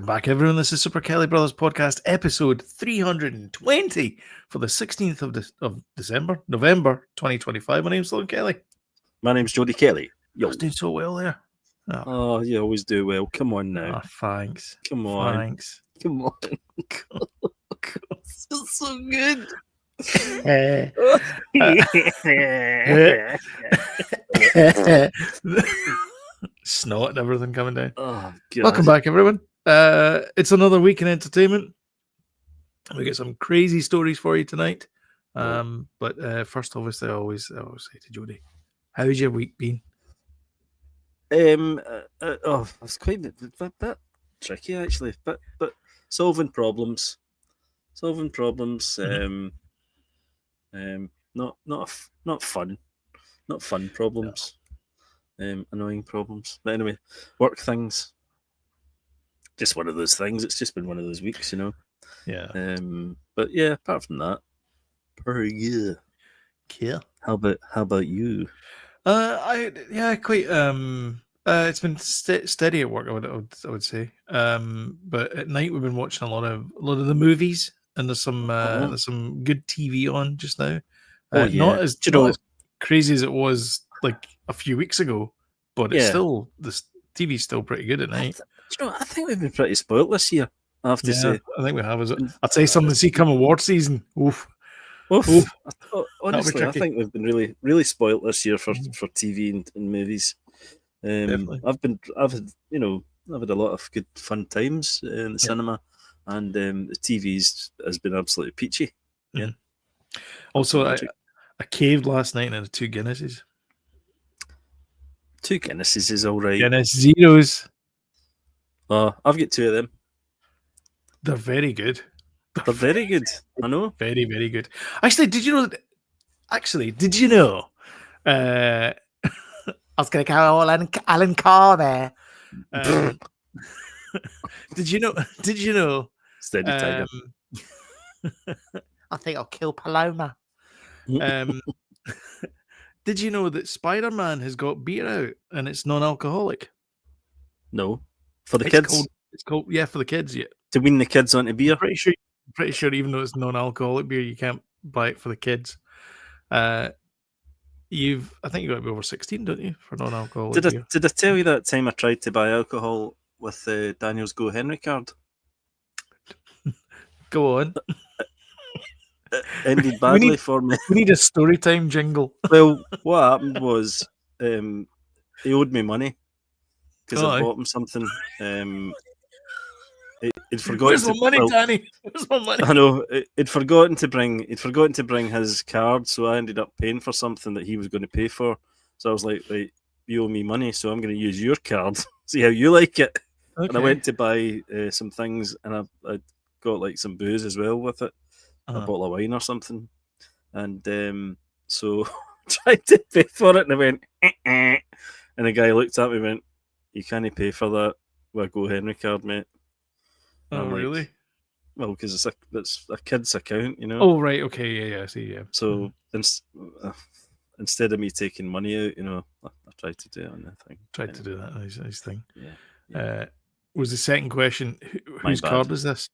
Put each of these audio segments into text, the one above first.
back, everyone. This is Super Kelly Brothers Podcast, episode 320 for the 16th of November 2025. My name's Sloan Kelly. My name's Jody Kelly. I was doing so well there. Oh, you always do well. Come on now. Oh, thanks. Come on. Thanks. Come on. It's so good. Snot and everything coming down. Oh, God. Welcome back, everyone. It's another week in entertainment. We get some crazy stories for you tonight. But first, obviously, I always say to Jody, how's your week been? It's quite a bit tricky actually, but solving problems. Mm-hmm. Not fun problems. Annoying problems. But anyway, work things. Just one of those things. It's just been one of those weeks, you know. Yeah. But yeah, apart from that, per year. Yeah. How about you? It's been steady at work. I would say. But at night we've been watching a lot of the movies, and there's some good TV on just now. Not as crazy as it was like a few weeks ago, but it's still the TV's still pretty good at night. I think we've been pretty spoiled this year. I have to say. I think we have. I'd say something to see come award season. Oof. Honestly, I think we've been really, really spoilt this year for TV and movies. Definitely. I've had a lot of good fun times in the cinema, and the TV's has been absolutely peachy. Yeah. Mm-hmm. Also, I caved last night and had 2 Guinnesses. 2 Guinnesses is all right. Guinness Zeros. I've got 2 of them. They're very good. They're very good. I know. Very, very good. Actually, did you know? I was going to go Alan Carr there. Did you know? Steady tiger. I think I'll kill Paloma. Did you know that Spider-Man has got beer out and it's non-alcoholic? No, for the kids. It's called for the kids. Yeah, to wean the kids onto beer. I'm pretty sure, even though it's non-alcoholic beer, you can't buy it for the kids. I think you got to be over 16, don't you, for non-alcoholic beer? Did I tell you that time I tried to buy alcohol with Daniel's Go Henry card? Go on. Ended badly for me. We need a story time jingle. Well, what happened was he owed me money because I bought him something. He'd forgotten. Where's my money, Danny? Where's my money? I know he'd forgotten to bring his card, so I ended up paying for something that he was going to pay for. So I was like, right, you owe me money, so I'm going to use your card. See how you like it. Okay. And I went to buy some things, and I got like some booze as well with it. A bottle of wine or something, and so tried to pay for it, and I went, and the guy looked at me and went, "You can't pay for that with a Go Henry card, mate." Oh, really? Well, because it's a kid's account, you know. Oh, right, okay, yeah, I see, yeah. So instead of me taking money out, you know, I tried to do it on that thing. Tried to do that nice thing. Yeah. Was the second question, whose card is this?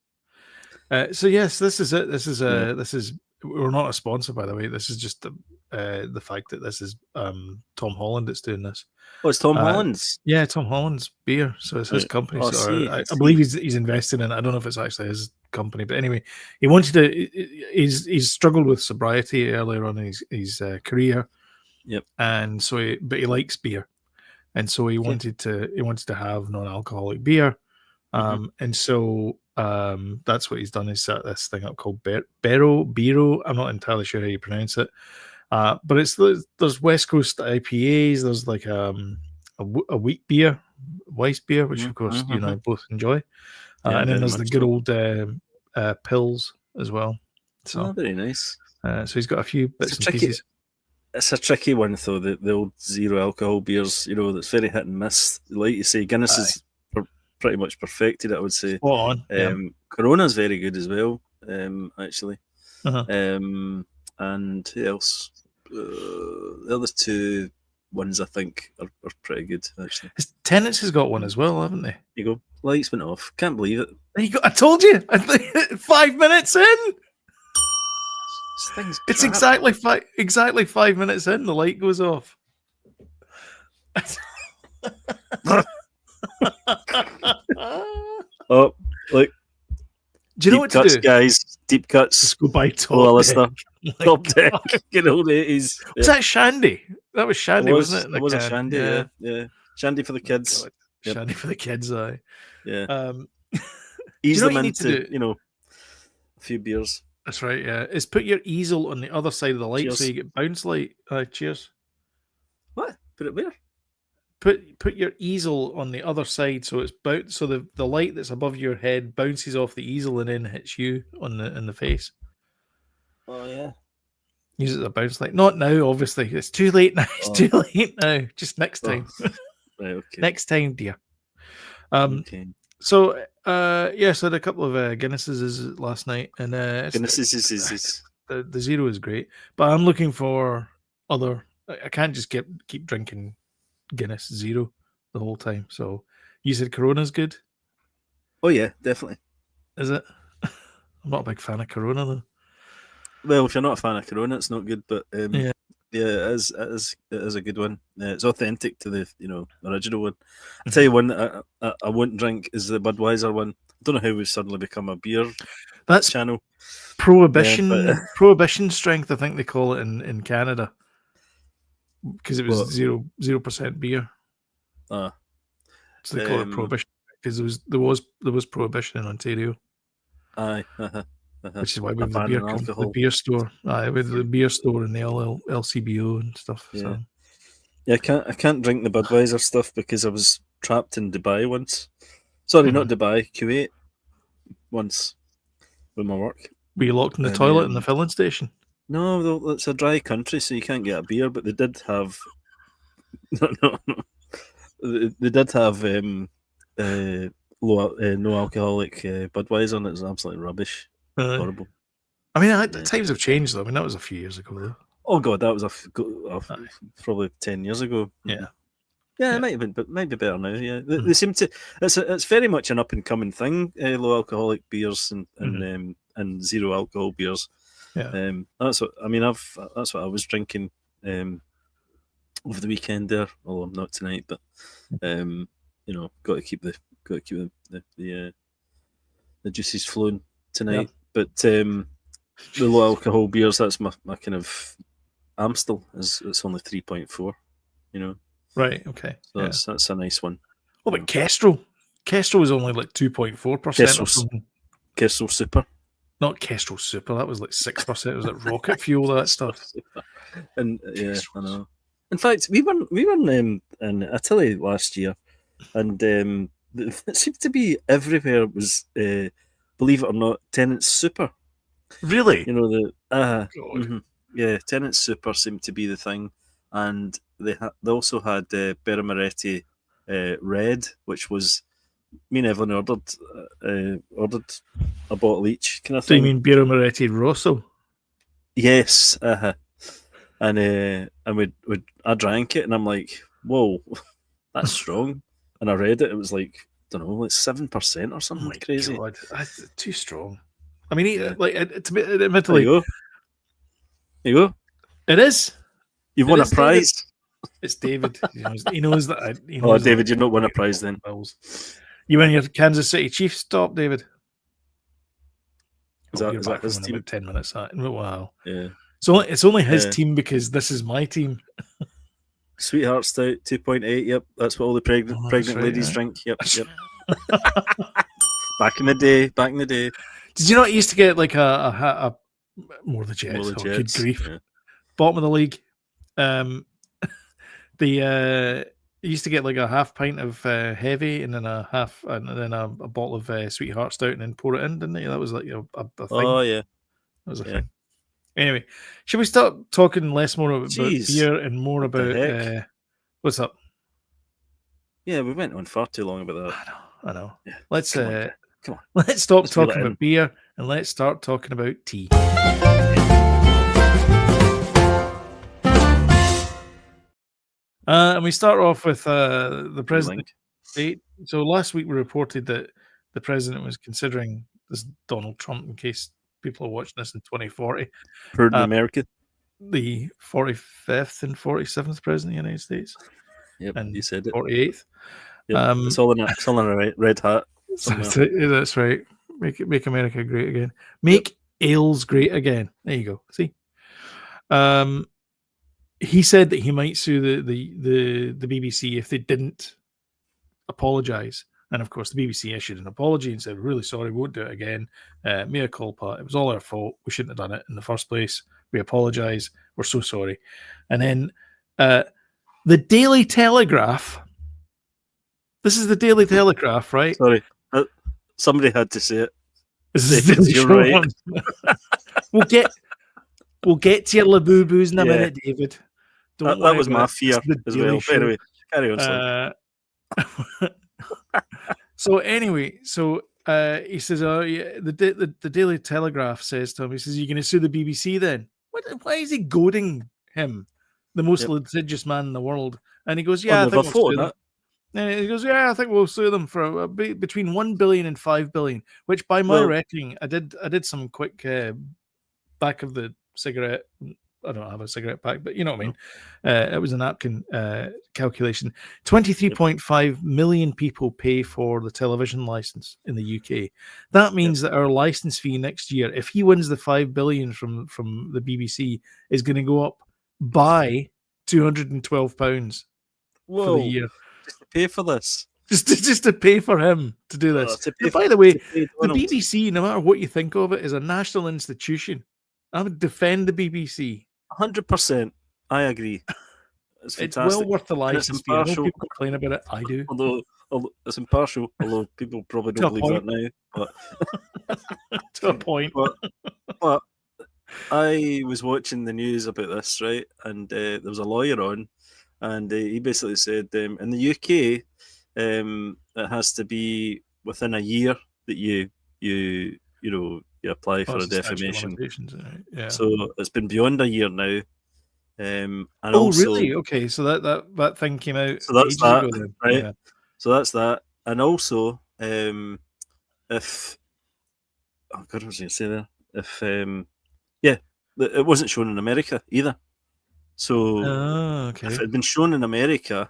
So yes, this is it. This is we're not a sponsor, by the way. This is just the fact that this is Tom Holland that's doing this. Oh, it's Tom Holland's? Yeah, Tom Holland's beer. So it's his company. I see. believe he's invested in it. I don't know if it's actually his company, but anyway, he wanted to. He's struggled with sobriety earlier on in his career. Yep. And so, but he likes beer, and so he wanted to have non-alcoholic beer. And so that's what he's done, is set this thing up called Biro. I'm not entirely sure how you pronounce it, but there's West Coast IPAs. There's like a wheat beer, Weiss beer, which of course you and I both enjoy, and then there's the good old pills as well. So very nice. So he's got a few bits and pieces. It's a tricky one though. The old zero alcohol beers, you know, that's very hit and miss. Like you say, Guinness is pretty much perfected, I would say. Spot on. Corona's very good as well, actually. And who else? The other 2 ones I think are pretty good, actually. Tenants has got one as well, haven't they? You go. Lights went off. Can't believe it. There you go. I told you. 5 minutes in. This thing's It's crap. exactly 5 minutes in. The light goes off. Oh, look. Do you know Deep what cuts, to do, guys? Deep cuts. Just go by Hello, Top Deck. listener. Top Deck. Good old 80s. Was that Shandy? That was Shandy, wasn't it? It was a Shandy, Yeah. yeah. Shandy for the kids. Yep. Shandy for the kids, aye. Yeah. you Ease know them what you need to into, do? a few beers. That's right, yeah. Is put your easel on the other side of the light Cheers. so you get bounce light. Cheers. What? Put it where? Put your easel on the other side so it's so the light that's above your head bounces off the easel and then hits you in the face. Oh yeah. Use it as a bounce light. Not now, obviously. It's too late now. It's too late now. Just next time. Right, okay. Next time, dear. Okay. So so I had a couple of Guinnesses last night, and the zero is great, but I'm looking for other. I can't just keep drinking Guinness zero the whole time. So you said Corona's good? Oh yeah, definitely. Is it? I'm not a big fan of Corona though. Well, if you're not a fan of Corona, it's not good. But yeah, it is a good one. It's authentic to the original one. I tell you one that I wouldn't drink is the Budweiser one. I don't know how we've suddenly become a beer channel. Prohibition, yeah, prohibition strength. I think they call it in Canada because it was 0% beer. So they call it prohibition because there was prohibition in Ontario. Aye. Which is why we have the beer store. With the beer store and the LCBO and stuff. Yeah. So. Yeah, I can't drink the Budweiser stuff because I was trapped in Dubai once. Sorry, not Dubai, Kuwait once with my work. Were you locked in the toilet in the filling station? No, it's a dry country, so you can't get a beer. But they did have no. They did have no alcoholic Budweiser, and it was absolutely rubbish. Horrible. I mean, times have changed though. I mean, that was a few years ago though. Oh god, that was probably 10 years ago. Yeah, it might have been, but might be better now. Yeah, they seem to. It's very much an up and coming thing. Low alcoholic beers and zero alcohol beers. Yeah, that's what I mean. That's what I was drinking over the weekend there. Although I'm not tonight, but got to keep the juices flowing tonight. Yeah. But the low alcohol beers, that's my kind of Amstel. It's only 3.4. Right. Okay. So that's a nice one. Oh, but Kestrel is only like 2.4% or something. Kestrel Super. Not Kestrel Super. That was like 6%. It was like rocket fuel, that stuff. And yeah, I know. In fact, we were in Italy last year, and it seemed to be everywhere was, believe it or not, Tennent's Super. Really? Yeah, Tennent's Super seemed to be the thing, and they also had Birra Moretti Red, which was me and Evelyn ordered a bottle each kind of thing. So you mean Birra Moretti Rosso? Yes, and I drank it, and I'm like, whoa, that's strong. And I read it; it was like, I don't know, like 7% or something crazy. God, that's too strong. I mean, admittedly, there you go. It is. You've won a prize. David. It's David. He knows that. David, you've not won a prize then. You win your Kansas City Chiefs stop, David. Is that his team? About 10 minutes. Wow. Yeah. It's only his team because this is my team. Sweetheart Stout 2.8. Yep, that's what all the pregnant ladies drink. Yep. Back in the day. Did you not used to get like a more the Jets? Good grief! Yeah. Bottom of the league. You used to get like a half pint of heavy and then a bottle of Sweetheart Stout and then pour it in, didn't they? That was like a thing. Oh yeah, that was a thing. Anyway, should we start talking more about beer and more about what's up? Yeah, we went on far too long about that. I know. Yeah. Let's come on. Let's stop talking about beer and let's start talking about tea. And we start off with the president debate. So last week we reported that the president was considering this Donald Trump, in case people are watching this in 2040, Heard in America. the 45th and 47th president of the United States. Yep, and you said it. 48th. Yep, it's all in a red hat. That's right. Make America great again. Make ales great again. There you go. See. He said that he might sue the BBC if they didn't apologize. And of course, the BBC issued an apology and said, "Really sorry, we won't do it again. Mea culpa. It was all our fault. We shouldn't have done it in the first place. We apologize. We're so sorry." And then the Daily Telegraph. This is the Daily Telegraph, right? Sorry, somebody had to say it. You're right. We'll get to your Labubus in a minute, David. That was my fear as well. Anyway, carry on. So anyway, he says, the Daily Telegraph says to him, he says, "You're going to sue the BBC then?" Why is he goading him, the most litigious man in the world? And he goes, "Yeah, I think we'll sue them." And he goes, "Yeah, I think we'll sue them for between 1 billion and 5 billion." Which, by my reckoning, I did some quick back of the cigarette. I don't have a cigarette pack, but you know what I mean. It was a napkin calculation. 23.5 million people pay for the television license in the UK. That means that our license fee next year, if he wins the 5 billion from the BBC, is going to go up by £212 for the year. Just to pay for this. Just to pay for him to do this. By the way, the BBC, no matter what you think of it, is a national institution. I would defend the BBC. 100%. I agree. It's well worth the license fee. I know people complain about it. I do. Although it's impartial, although people probably don't believe that now. But to a point. But I was watching the news about this, right? And there was a lawyer on, and he basically said in the UK, it has to be within a year that you apply for a defamation. Yeah. So it's been beyond a year now. And really? Okay, so that thing came out. So that's that, ago then. right? Yeah. So that's that. And also, if what was I going to say there? If it wasn't shown in America either. So if it had been shown in America,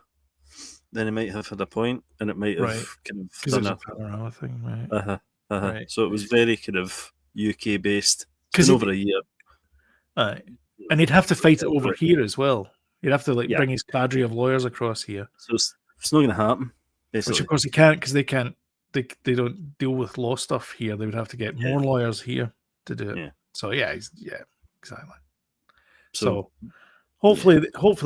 then it might have had a point, and it might have kind of done a Panorama thing, right? Right. So it was very kind of UK based. It's been over a year. And he'd have to fight it over here as well. He'd have to bring his cadre of lawyers across here. So it's not going to happen. Basically. Which of course he can't, because they can't. They don't deal with law stuff here. They would have to get more lawyers here to do it. Yeah. So exactly. So hopefully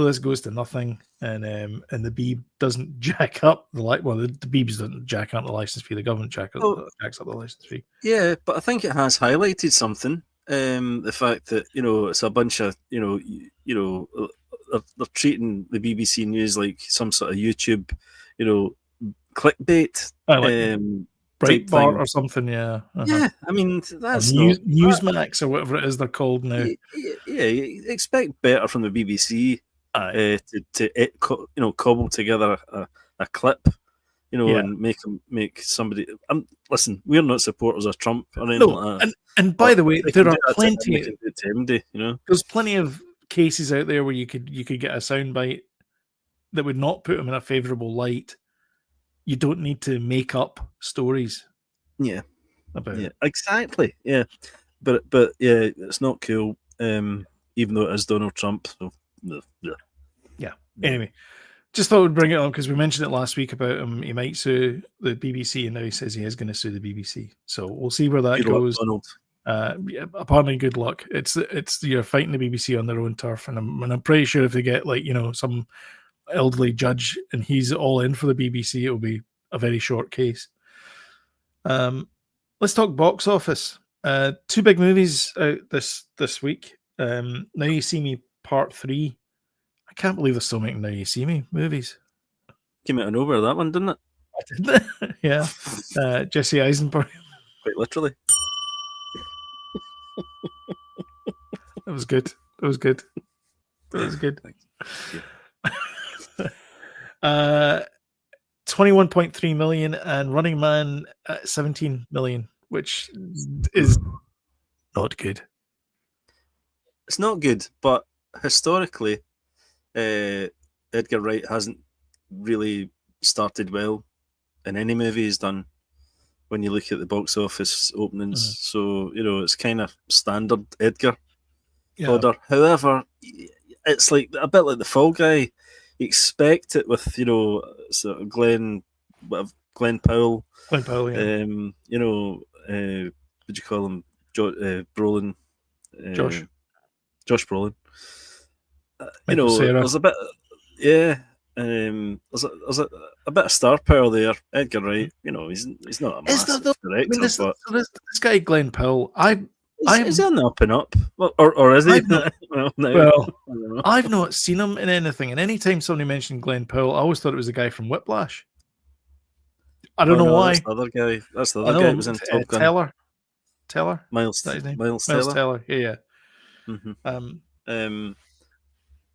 this goes to nothing, and the Beeb doesn't jack up the the Beebs doesn't jack up the license fee. The government jacks up the license fee. Yeah, but I think it has highlighted something. The fact that it's a bunch of they're treating the BBC News like some sort of YouTube clickbait. Breitbart or something, yeah. Yeah, I mean that's Newsmax or whatever it is they're called now. Yeah, you expect better from the BBC to cobble together a clip, and make somebody. Listen, we're not supporters of Trump or anything like that. And by the way, there are plenty. There's plenty of cases out there where you could get a soundbite that would not put him in a favourable light. You don't need to make up stories. Yeah, about it. Exactly. Yeah, but yeah, it's not cool. Even though it is Donald Trump. So, yeah. Anyway, just thought we'd bring it on because we mentioned it last week about him. He might sue the BBC, and now he says he is going to sue the BBC. So we'll see where that goes. Apparently, good luck. It's you're fighting the BBC on their own turf, and I'm pretty sure if they get some elderly judge and he's all in for the BBC, it'll be a very short case. Let's talk box office. Two big movies out this week. Now You See Me Part 3. I can't believe they're still making Now You See Me movies. Came out of nowhere, that one, didn't it? Didn't it? Yeah. Jesse Eisenberg. Quite literally. That was good. 21.3 million, and Running Man at 17 million, which is not good. It's not good, but historically, Edgar Wright hasn't really started well in any movie he's done. When you look at the box office openings, so it's kind of standard Edgar fodder. However, it's like a bit like The Fall Guy. You expect it with sort of Glenn Powell. Glenn Powell, yeah. What do you call him? Brolin. Josh Brolin. There's a bit, there's a bit of star power there. Edgar Wright, he's not a massive director, but this guy Glenn Powell, is he on the up and up, or is he? I've not seen him in anything, and anytime somebody mentioned Glenn Powell, I always thought it was the guy from Whiplash. I don't know why. That's the other guy. That's the other guy who was in Top Gun. Teller. Miles Teller. Yeah. Mm-hmm.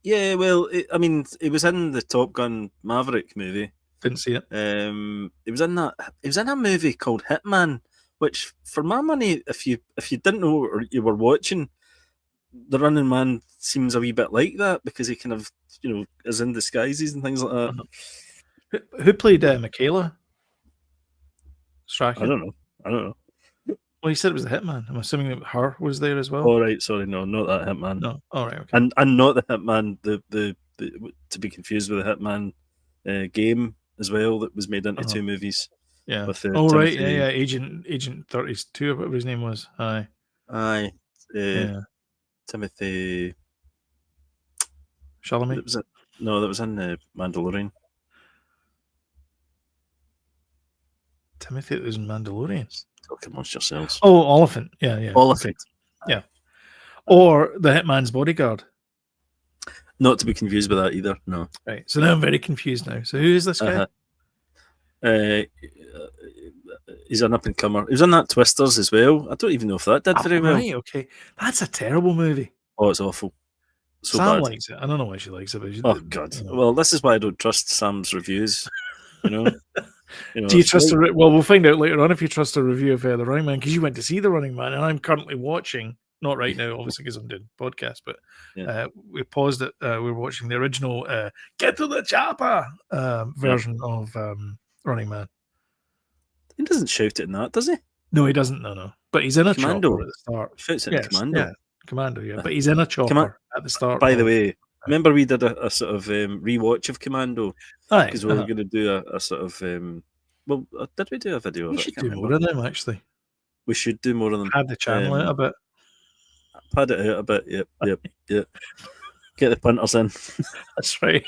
Yeah, well, he was in the Top Gun Maverick movie. Didn't see it. He was in that. He was in a movie called Hitman, which, for my money, if you didn't know or you were watching, The Running Man seems a wee bit like that, because he kind of is in disguises and things like that. Who played Michaela? Strachan? I don't know. Well, he said it was the Hitman. I'm assuming that her was there as well. Oh, right, sorry, no, not that Hitman. No, all right, okay. And not the Hitman, the to be confused with the Hitman game as well, that was made into two movies. Yeah. With, right, yeah, Agent 32, whatever his name was. Aye. Timothy Chalamet. That was in Mandalorian. Timothy was in Mandalorian. Talk amongst yourselves. Oh, Oliphant. Yeah. Oliphant. Okay. Yeah. Or the Hitman's Bodyguard. Not to be confused with that either. No. Right. So now I'm very confused now. So who is this guy? He's an up and comer. He was on that Twisters as well. I don't even know if that did very well. Right. Okay. That's a terrible movie. Oh, it's awful. So Sam bad. likes it. I don't know why she likes it. But oh God. Well, this is why I don't trust Sam's reviews. Do you trust well, we'll find out later on if you trust a review of The Running Man, because you went to see The Running Man, and I'm currently watching, not right now, obviously, because I'm doing podcast, but we paused it. We were watching the original Get to the Chopper version of Running Man. He doesn't shout it in that, does he? No, he doesn't. No. But he's in a Commando chopper at the start. Shouts it in Commando. Yeah, Commando, yeah. But he's in a chopper at the start. By the way, remember we did a sort of rewatch of Commando? Because we were going to do a sort of... did we do a video of it? We should do more of them, actually. We should do more of them. Pad the channel out a bit. Pad it out a bit, yep. Get the punters in. That's right.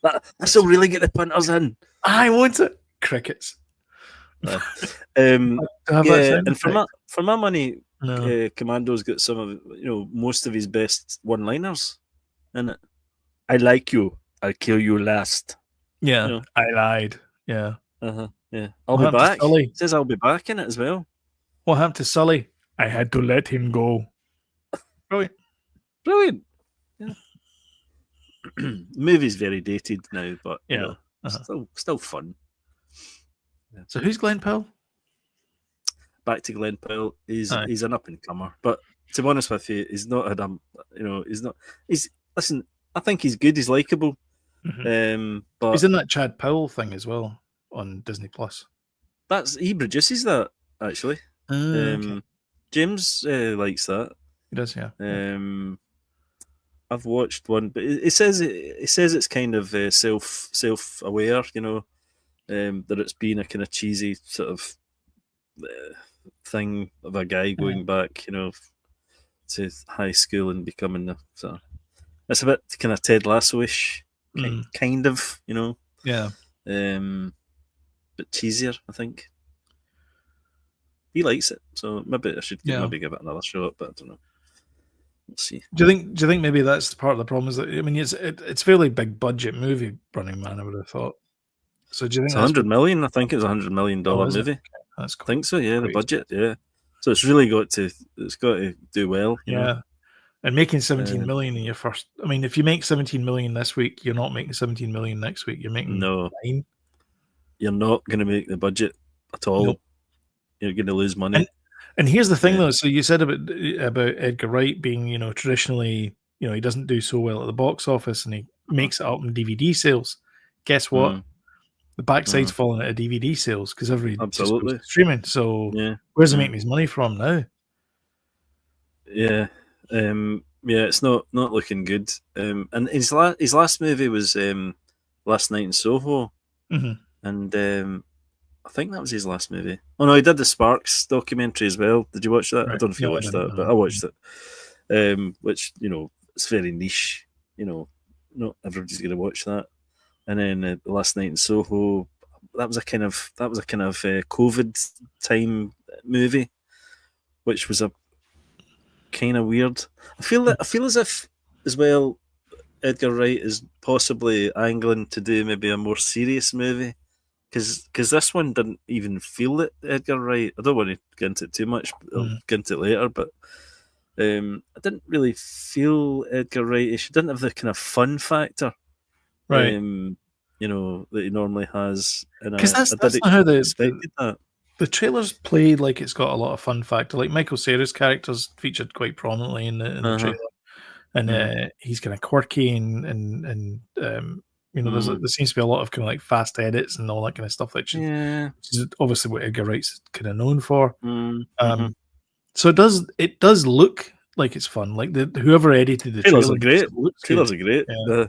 That's will really get the punters in. I want it. Crickets. And for my money, Commando's got some of most of his best one-liners in it. I like you. I'll kill you last. Yeah, I lied. Yeah. Yeah. I'll be back. He says I'll be back in it as well. What happened to Sully? I had to let him go. Brilliant. Yeah. The movie's very dated now, but still fun. Yeah. So who's Glenn Powell? Back to Glenn Powell. He's an up and comer, but to be honest with you, he's not had listen. I think he's good. He's likable. Mm-hmm. But he's in that Chad Powell thing as well on Disney Plus. He produces that actually. Okay. James likes that. He does, yeah. I've watched one, but he says it's kind of self-aware, that it's been a kind of cheesy sort of thing of a guy going back, to high school and becoming it's a bit kind of Ted Lasso-ish, kind of, Yeah. But cheesier, I think. He likes it, so maybe I should maybe give it another shot, but I don't know. We'll see. Do you think maybe that's part of the problem? Is that it's fairly big budget movie, Running Man, I would have thought. So do you think it's 100 million? I think it's $100 million movie. Okay. That's cool. I think so. Yeah, the budget. Yeah, so it's really got to do well. Yeah. And making 17 million in your first, I mean, if you make 17 million this week, you're not making 17 million next week. You're making no, 9. you're not going to make the budget at all. Nope. You're going to lose money. And here's the thing, though. So you said about Edgar Wright being, traditionally, he doesn't do so well at the box office, and he makes it up in DVD sales. Guess what? The backside's falling out of DVD sales because everybody just goes to streaming. So where's he making his money from now? Yeah, it's not looking good. And his last movie was Last Night in Soho, and I think that was his last movie. Oh no, he did the Sparks documentary as well. Did you watch that? Right. I don't know if you watched that, but I watched it. Which it's very niche. Not everybody's going to watch that. And then Last Night in Soho, that was a kind of COVID time movie, which was a kind of weird. I feel as if as well Edgar Wright is possibly angling to do maybe a more serious movie, because this one didn't even feel it Edgar Wright. I don't want to get into it too much, I'll get into it later, but I didn't really feel Edgar Wright-ish. He didn't have the kind of fun factor, right? That he normally has. Because that's not how the trailers play. Like it's got a lot of fun factor. Like Michael Cera's character's featured quite prominently in the trailer, and he's kind of quirky and there seems to be a lot of kind of like fast edits and all that kind of stuff. Which is obviously what Edgar Wright's kind of known for. So it does look like it's fun. Like whoever edited the trailers are great. Trailers are great. Yeah.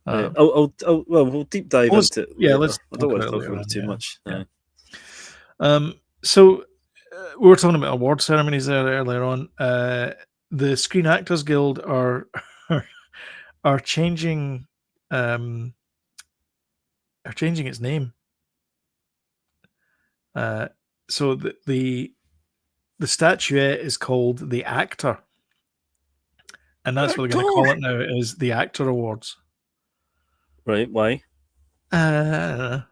We'll deep dive into it. Yeah, let's. I don't want to talk about it too much. So we were talking about award ceremonies there earlier on. The Screen Actors Guild are changing its name. So the statuette is called the Actor, and that's what they're going to call it now. Is the Actor Awards. Right? Why? Our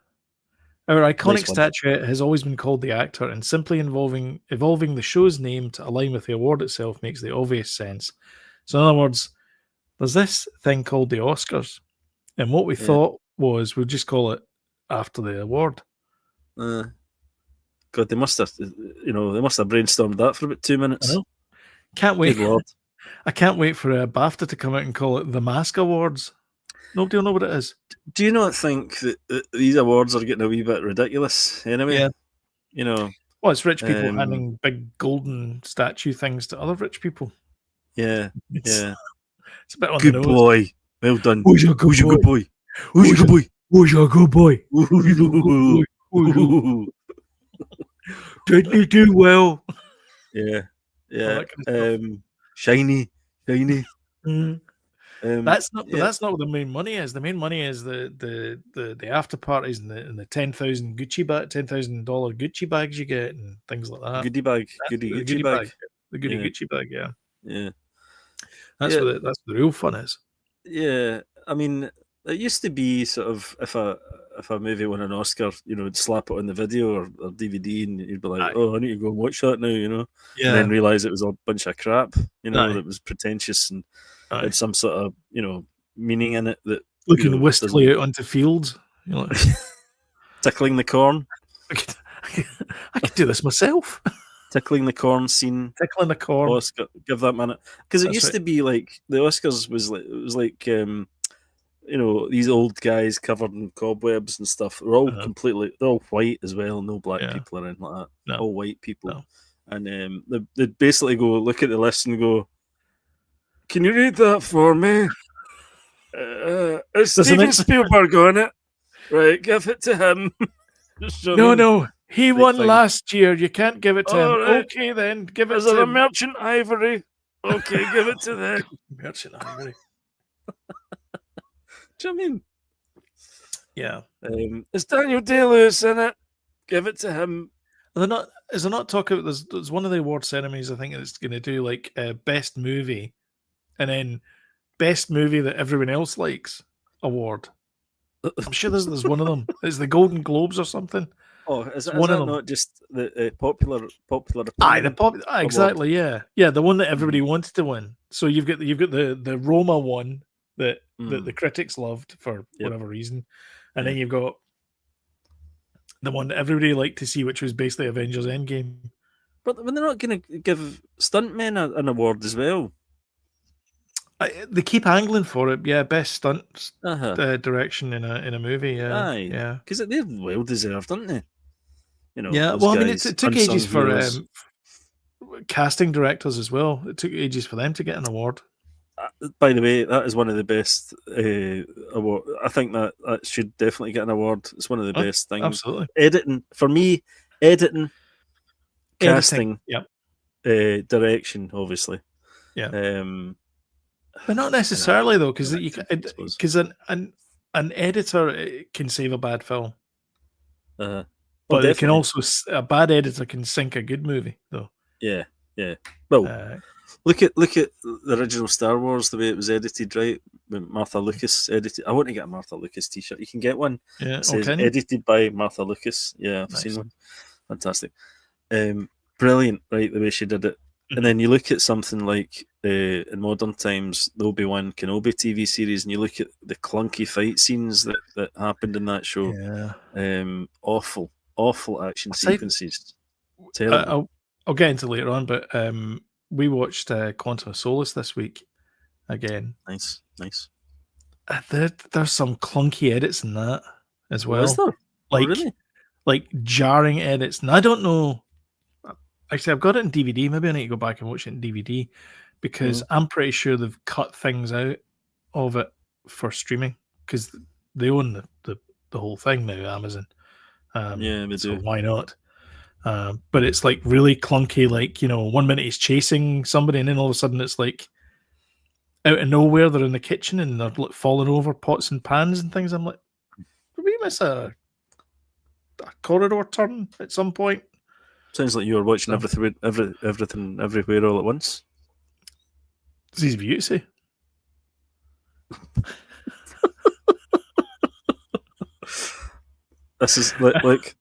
iconic statuette has always been called the Actor, and simply evolving the show's name to align with the award itself makes the obvious sense. So, in other words, there's this thing called the Oscars, and what we thought was we'd just call it after the award. God, they must have brainstormed that for about 2 minutes. I know. Can't wait. I can't wait for BAFTA to come out and call it the Mask Awards. Nobody will know what it is. Do you not think that these awards are getting a wee bit ridiculous anyway? Yeah. Well, it's rich people handing big golden statue things to other rich people. Yeah. It's a bit on good the nose. Boy. Well done. Who's your good boy? Who's your good boy? Who's your good boy? Who's your good boy? Did you do well? Yeah. Shiny. That's not what the main money is. The main money is the after parties and the $10,000 $10,000 Gucci bags you get and things like that. Goodie bag, Gucci bag. The goodie Gucci bag, yeah. Yeah. That's what the real fun is. Yeah, I mean, it used to be sort of if a movie won an Oscar, you'd slap it on the video or DVD, and you'd be like, "Oh, I need to go and watch that now," Yeah. And then realize it was a bunch of crap, that was pretentious and had some sort of meaning in it that looking wistfully out onto fields, tickling the corn. I could do this myself. Tickling the corn scene. Tickling the corn. Oscar, give that minute. Because it used to be like the Oscars was like these old guys covered in cobwebs and stuff. They're all they're all white as well, no black people or anything like that. No. All white people. No. And they'd basically go look at the list and go, "Can you read that for me? It's Steven Spielberg on it. Right, give it to him." No. He won last year. You can't give it to him. Right. Okay, then. Give it to him. Is it a Merchant Ivory? Okay, give it to them. Merchant Ivory. Do you know what I mean? Yeah. Is Daniel Day-Lewis in it? Give it to him. Is there not talk about there's one of the award ceremonies I think it's going to do like best movie and then best movie that everyone else likes award. I'm sure there's one of them. It's the Golden Globes or something. Oh, is It's one of that them. not just the popular opinion? Aye, the pop. Exactly. Yeah, the one that everybody Mm. wanted to win. So you've got the Roma one that the Mm. critics loved for Yep. whatever reason, and Yeah. then you've got the one that everybody liked to see, which was basically Avengers Endgame. But when they're not going to give stuntmen an award as well. They keep angling for it. Yeah, best stunt Uh-huh. direction in a movie. Yeah, Aye. yeah, Because they're well deserved, aren't they? yeah. Those Well, I mean, guys, it took unsung ages for heroes. casting directors as well. It took ages for them to get an award. By the way, that is one of the best award. I think that should definitely get an award. It's one of the best things. Absolutely. Editing, for me, editing, casting, Yep. direction, obviously. Yeah. But not necessarily though, because an editor can save a bad film, but they can also a bad editor can sink a good movie though. Yeah. Well, look at the original Star Wars, the way it was edited, right? When Martha Lucas edited. I want to get a Martha Lucas T-shirt. You can get one. Yeah, it says edited by Martha Lucas. Yeah, I've seen one. Fantastic. Brilliant, right? The way she did it. And then you look at something like in modern times, the Obi-Wan Kenobi TV series, and you look at the clunky fight scenes that happened in that show. Yeah. Awful action sequences. Terrible. I'll get into later on, but we watched Quantum of Solace this week again. Nice. There's some clunky edits in that as well. Is there? Really? Like jarring edits. And I don't know. Actually, I've got it in DVD. Maybe I need to go back and watch it in DVD because I'm pretty sure they've cut things out of it for streaming because they own the whole thing now, Amazon. Yeah, they do. So why not? But it's like really clunky. Like 1 minute he's chasing somebody, and then all of a sudden it's like out of nowhere they're in the kitchen and they're like falling over pots and pans and things. I'm like, did we miss a corridor turn at some point? Sounds like you were watching everything everywhere all at once. It's easy for you to say. This is like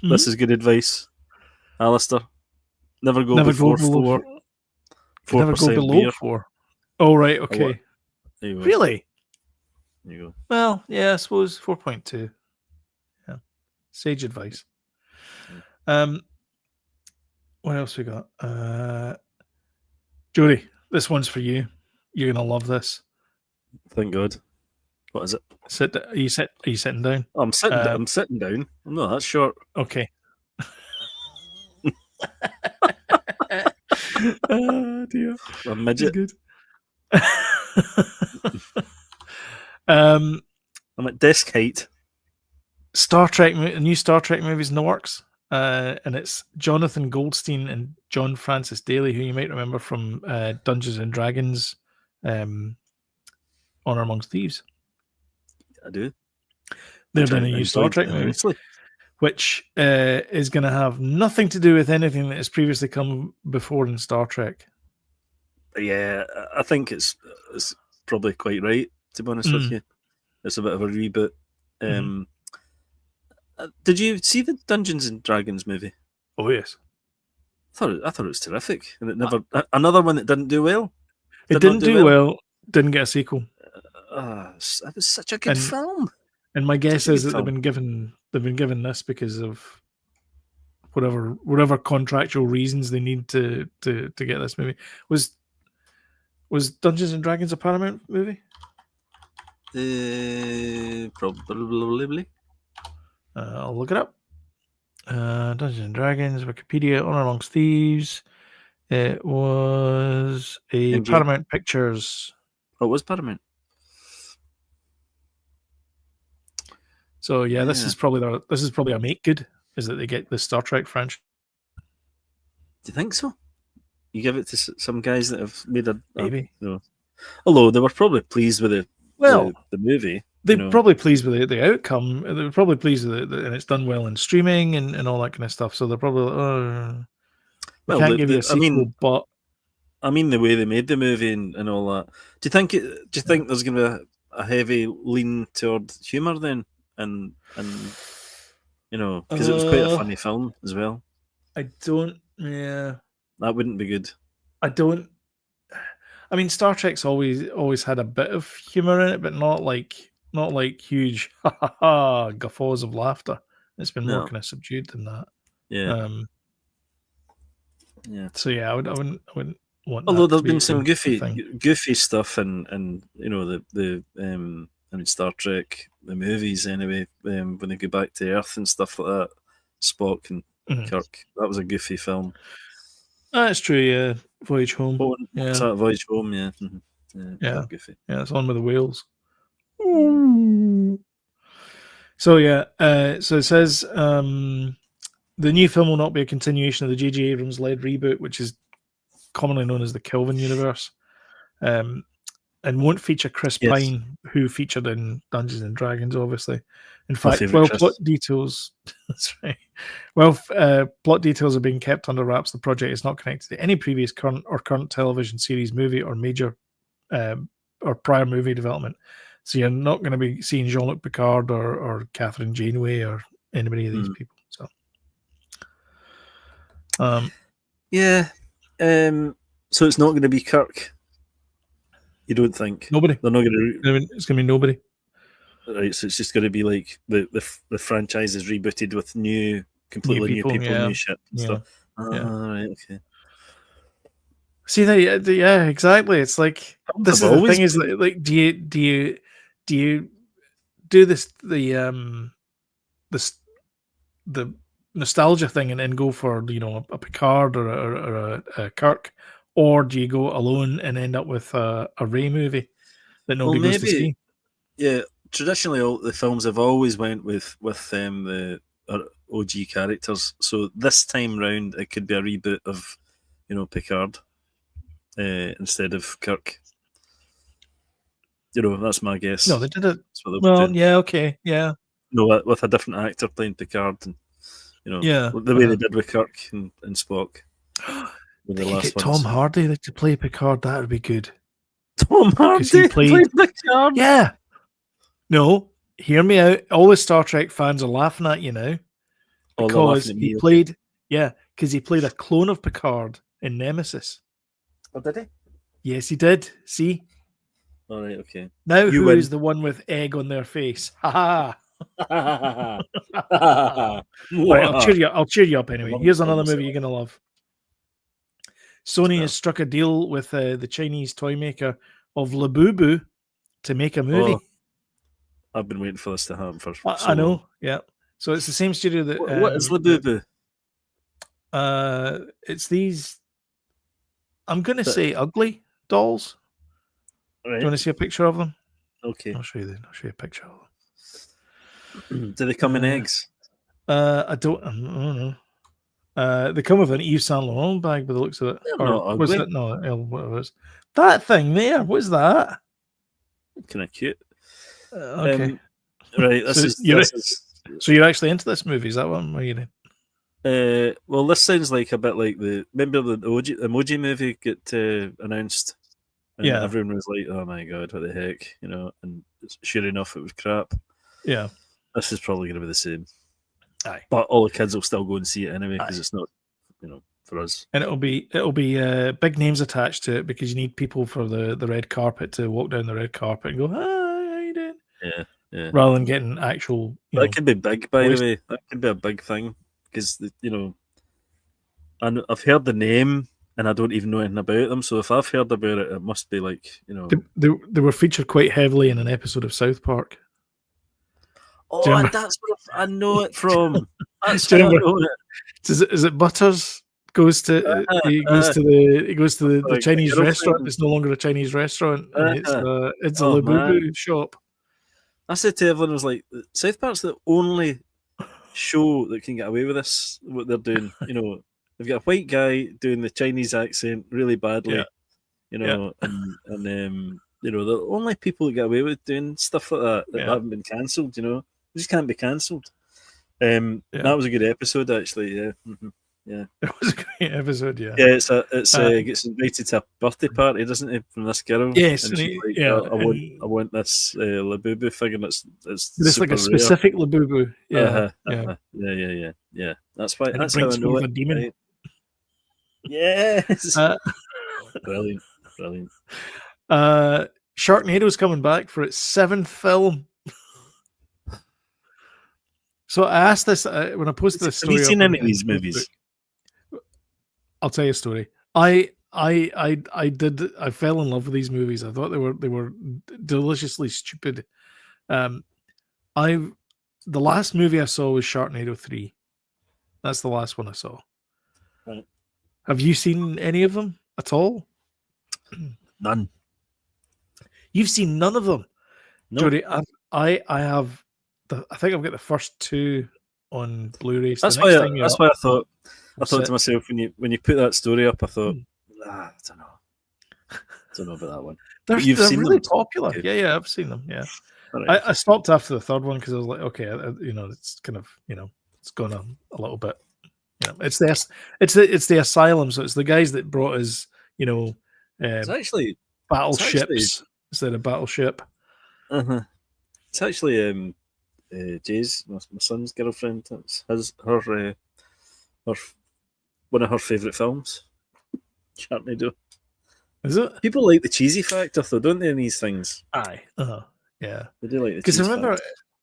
this is good advice, Alistair. Never go below 4%. Never go below beer. 4. Oh right, okay. Really? There you go. Well, yeah, I suppose 4.2. Yeah, sage advice. What else we got? Jody, this one's for you. You're gonna love this. Thank God. What is it? Are you sitting down? Oh, I'm sitting. I'm sitting down. I'm not that short. Okay. Oh dear. A midget. Good. I'm at desk height. A new Star Trek movie's in the works. And it's Jonathan Goldstein and John Francis Daly, who you might remember from Dungeons and Dragons, Honor Amongst Thieves. I do. They're doing a new Star Trek movie, which is going to have nothing to do with anything that has previously come before in Star Trek. Yeah, I think it's probably quite right, to be honest with you. It's a bit of a reboot. Did you see the Dungeons and Dragons movie? Oh yes, I thought it was terrific, and it never another one that didn't do well. It didn't do well. Didn't get a sequel. It was such a good film. And my guess is that they've been given this because of whatever contractual reasons they need to get this movie. Was Dungeons and Dragons a Paramount movie? Probably. I'll look it up. Dungeons and Dragons, Wikipedia, Honor Amongst Thieves. It was a Paramount Pictures. Oh, it was Paramount. So yeah, this is probably a make good, is that they get the Star Trek franchise. Do you think so? You give it to some guys that have made maybe. Although they were probably pleased with the movie. They're probably pleased with the outcome. They were probably pleased with it, and it's done well in streaming and all that kind of stuff. So they're probably can't give you a sequel. But I mean, the way they made the movie and all that. Do you think there's going to be a heavy lean toward humour then? And because it was quite a funny film as well. I don't. Yeah, That wouldn't be good. I don't. I mean, Star Trek's always had a bit of humor in it, but not like huge guffaws of laughter. It's been more No. kind of subdued than that. Yeah. So yeah, I wouldn't want. Although that there's to be been some thing. goofy stuff, and I mean Star Trek, the movies anyway, when they go back to Earth and stuff like that, Spock and Kirk, that was a goofy film. That's true. Yeah, Voyage Home. What's that, Voyage Home? Yeah, yeah, goofy. Yeah, it's on with the whales. So yeah, so it says the new film will not be a continuation of the J.J. Abrams-led reboot, which is commonly known as the Kelvin universe, and won't feature Chris Pine, who featured in Dungeons and Dragons, obviously. In fact, plot details. That's right. Plot details are being kept under wraps. The project is not connected to any previous current television series, movie, or major or prior movie development. So you're not going to be seeing Jean-Luc Picard or Catherine Janeway or anybody of these people. So, so it's not going to be Kirk. You don't think? Nobody. They're not going to. It's going to be nobody. Right, so it's just going to be like the franchise is rebooted with completely new people, new shit and stuff. Right, okay. See that? Yeah, exactly. It's like this is the thing. Is like, do you do this the nostalgia thing and then go for a Picard or a Kirk, or do you go alone and end up with a Ray movie that nobody goes to see? Yeah, traditionally all the films have always went with the OG characters. So this time round, it could be a reboot of Picard instead of Kirk. That's my guess. No, they did it. Well, yeah, okay, yeah. No, with a different actor playing Picard, and the way they did with Kirk and Spock. They could get Tom Hardy to play Picard. That would be good. Tom Hardy played Picard. Yeah. No, hear me out. All the Star Trek fans are laughing at you now because he played. Yeah, because he played a clone of Picard in Nemesis. Oh, did he? Yes, he did. See. All right. Okay. Now who is the one with egg on their face? Ha ha. Right, I'll cheer you up anyway. Here's another movie you're gonna love. Sony has struck a deal with the Chinese toy maker of Labubu to make a movie. Oh, I've been waiting for this to happen for I know, long. Yeah. So it's the same studio that. What is Labubu? It's these. I'm going to say ugly dolls. Right. Do you want to see a picture of them? Okay. I'll show you a picture of them. Do they come in eggs? I don't know. They come with an Yves Saint Laurent bag by the looks of it. They're not ugly. Was it? No, what was that thing there? What's that? Kind of cute. Okay. Right. So you're actually into this movie? Is that what I'm reading? Well, this sounds like a bit like remember the Emoji movie get announced, and everyone was like, "Oh my god, what the heck?" And sure enough, it was crap. Yeah, this is probably going to be the same. Aye, but all the kids will still go and see it anyway because it's not, for us. And it'll be big names attached to it because you need people for the red carpet to walk down the red carpet and go, "Hi, how you doing?" Yeah. Rather than getting actual. That could be big, by the way. That could be a big thing. Because and I've heard the name and I don't even know anything about them. So if I've heard about it, it must be like They were featured quite heavily in an episode of South Park. Oh, and that's where I know it from. That's where I know it. Is it Butters goes to the Chinese restaurant? It's no longer a Chinese restaurant. It's a Labubu shop. I said to everyone, I was like, South Park's the only show that can get away with this, what they're doing. They've got a white guy doing the Chinese accent really badly, and they're the only people that get away with doing stuff like that haven't been cancelled. They just can't be cancelled. That was a good episode, actually. Yeah. Mm-hmm. Yeah. It was a great episode. Yeah. Yeah, he gets invited to a birthday party, doesn't he, from this girl? Yes, and she's like, yeah. I want this Labubu figure. It's It's like super a specific Labubu. Yeah, rare. Yeah. That's why. And That's it how I brings know forth it. a demon. Right? Yes. Brilliant. Sharknado's coming back for its 7th film. So I asked this when I posted this story. Have you seen any of these movies? I'll tell you a story. I fell in love with these movies. I thought they were deliciously stupid. The last movie I saw was Sharknado 3. That's the last one I saw. Right. Have you seen any of them at all? None. You've seen none of them, No. Jody. I have. I think I've got the first 2 on Blu-ray. That's why I thought. I thought to myself when you put that story up, I thought, I don't know about that one. They're seen really them? popular. Okay. Yeah, I've seen them. Yeah, Right. I stopped after the 3rd one because I was like, okay, it's kind of it's gone a little bit. It's the Asylum, so it's the guys that brought us It's actually battleships instead of battleship. It's actually Jay's, my son's girlfriend. It's her one of her favourite films. Sharknado. Is it? People like the cheesy factor, though, don't they? In these things, Aye. Yeah. they do like the Because cheese remember,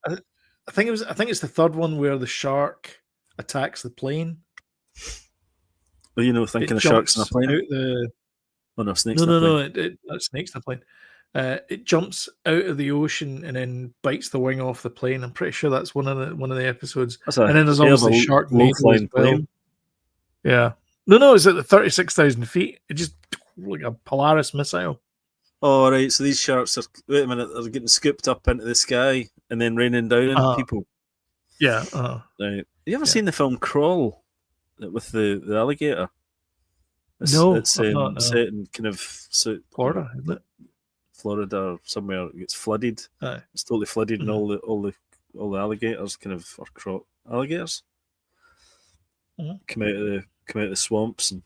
factor. I think it's the 3rd one where the shark attacks the plane. Well, thinking of sharks in a plane. Snakes. No. Not snakes in a plane. It jumps out of the ocean and then bites the wing off the plane. I'm pretty sure that's one of the episodes. And then there's obviously Sharknado as well. Yeah. No, it's at the 36,000 feet. It just like a Polaris missile. Oh, right. So these sharks they're getting scooped up into the sky and then raining down on people. Yeah. Right. Have you ever seen the film Crawl with the alligator? It's set in kind of Florida, isn't it? Florida or somewhere. It gets flooded. Aye. It's totally flooded, and all the alligators kind of are alligators come out of the swamps and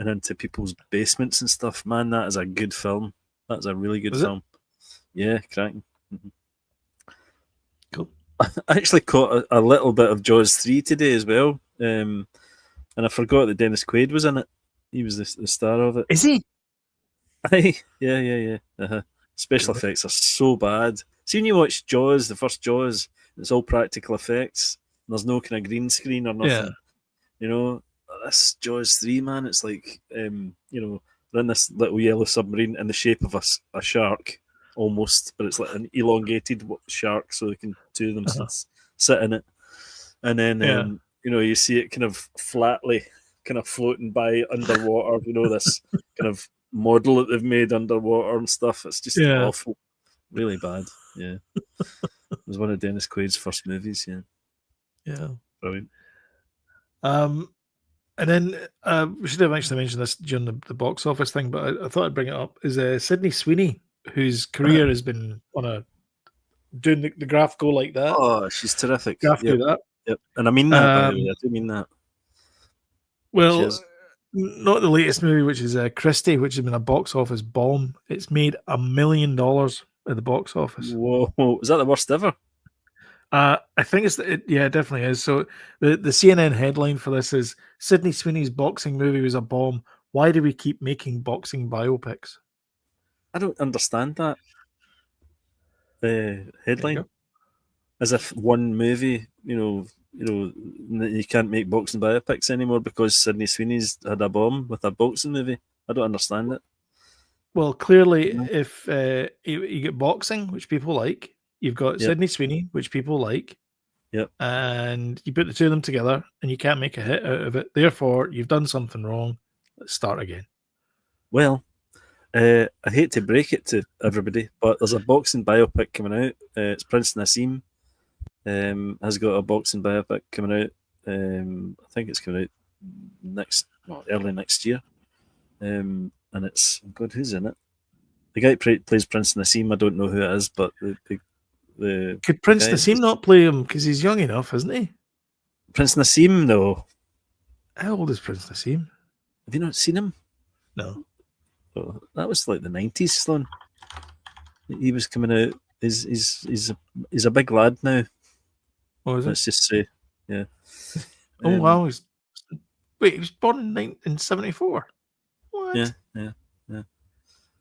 into people's basements and stuff. Man, that is a good film. That's a really good film. Yeah, cracking. Cool. I actually caught a little bit of Jaws 3 today as well, and I forgot that Dennis Quaid was in it. He was the star of it. Is he? Yeah. Special effects are so bad. See, when you watch Jaws, the first Jaws, it's all practical effects. There's no kind of green screen or nothing. Yeah. This Jaws 3, man, it's like, they're in this little yellow submarine in the shape of a shark, almost, but it's like an elongated shark, so they can two of them sit in it. And then, you see it kind of flatly kind of floating by underwater, this kind of model that they've made underwater and stuff. It's just awful. Really bad. Yeah. It was one of Dennis Quaid's first movies, Yeah. Brilliant. And then we should have actually mentioned this during the box office thing, but I thought I'd bring it up, is Sydney Sweeney, whose career has been doing the graph go like that. Oh, she's terrific. Graph do that. Yep. And I mean that, by the way. I do mean that. Well, not the latest movie, which is Christy, which has been a box office bomb. It's made $1 million at the box office. Whoa. Is that the worst ever? I think it definitely is. So the CNN headline for this is Sydney Sweeney's boxing movie was a bomb. Why do we keep making boxing biopics? I don't understand that. The headline, as if one movie, you can't make boxing biopics anymore because Sydney Sweeney's had a bomb with a boxing movie. I don't understand it. Well, clearly, if you get boxing, which people like, you've got Sydney Sweeney, which people like, and you put the two of them together, and you can't make a hit out of it. Therefore, you've done something wrong. Let's start again. Well, I hate to break it to everybody, but there's a boxing biopic coming out. It's Prince Nassim has got a boxing biopic coming out. I think it's coming out early next year. And it's, God, who's in it? The guy who plays Prince Nassim, I don't know who it is, but the could Prince Nassim not play him because he's young enough, isn't he? Prince Nassim, no. How old is Prince Nassim? Have you not seen him? No. Oh, that was like the 90s, Sloan. He was coming out. He's a big lad now. What was it? Let's just say, yeah. Oh wow! Wait, he was born in 74. What? Yeah.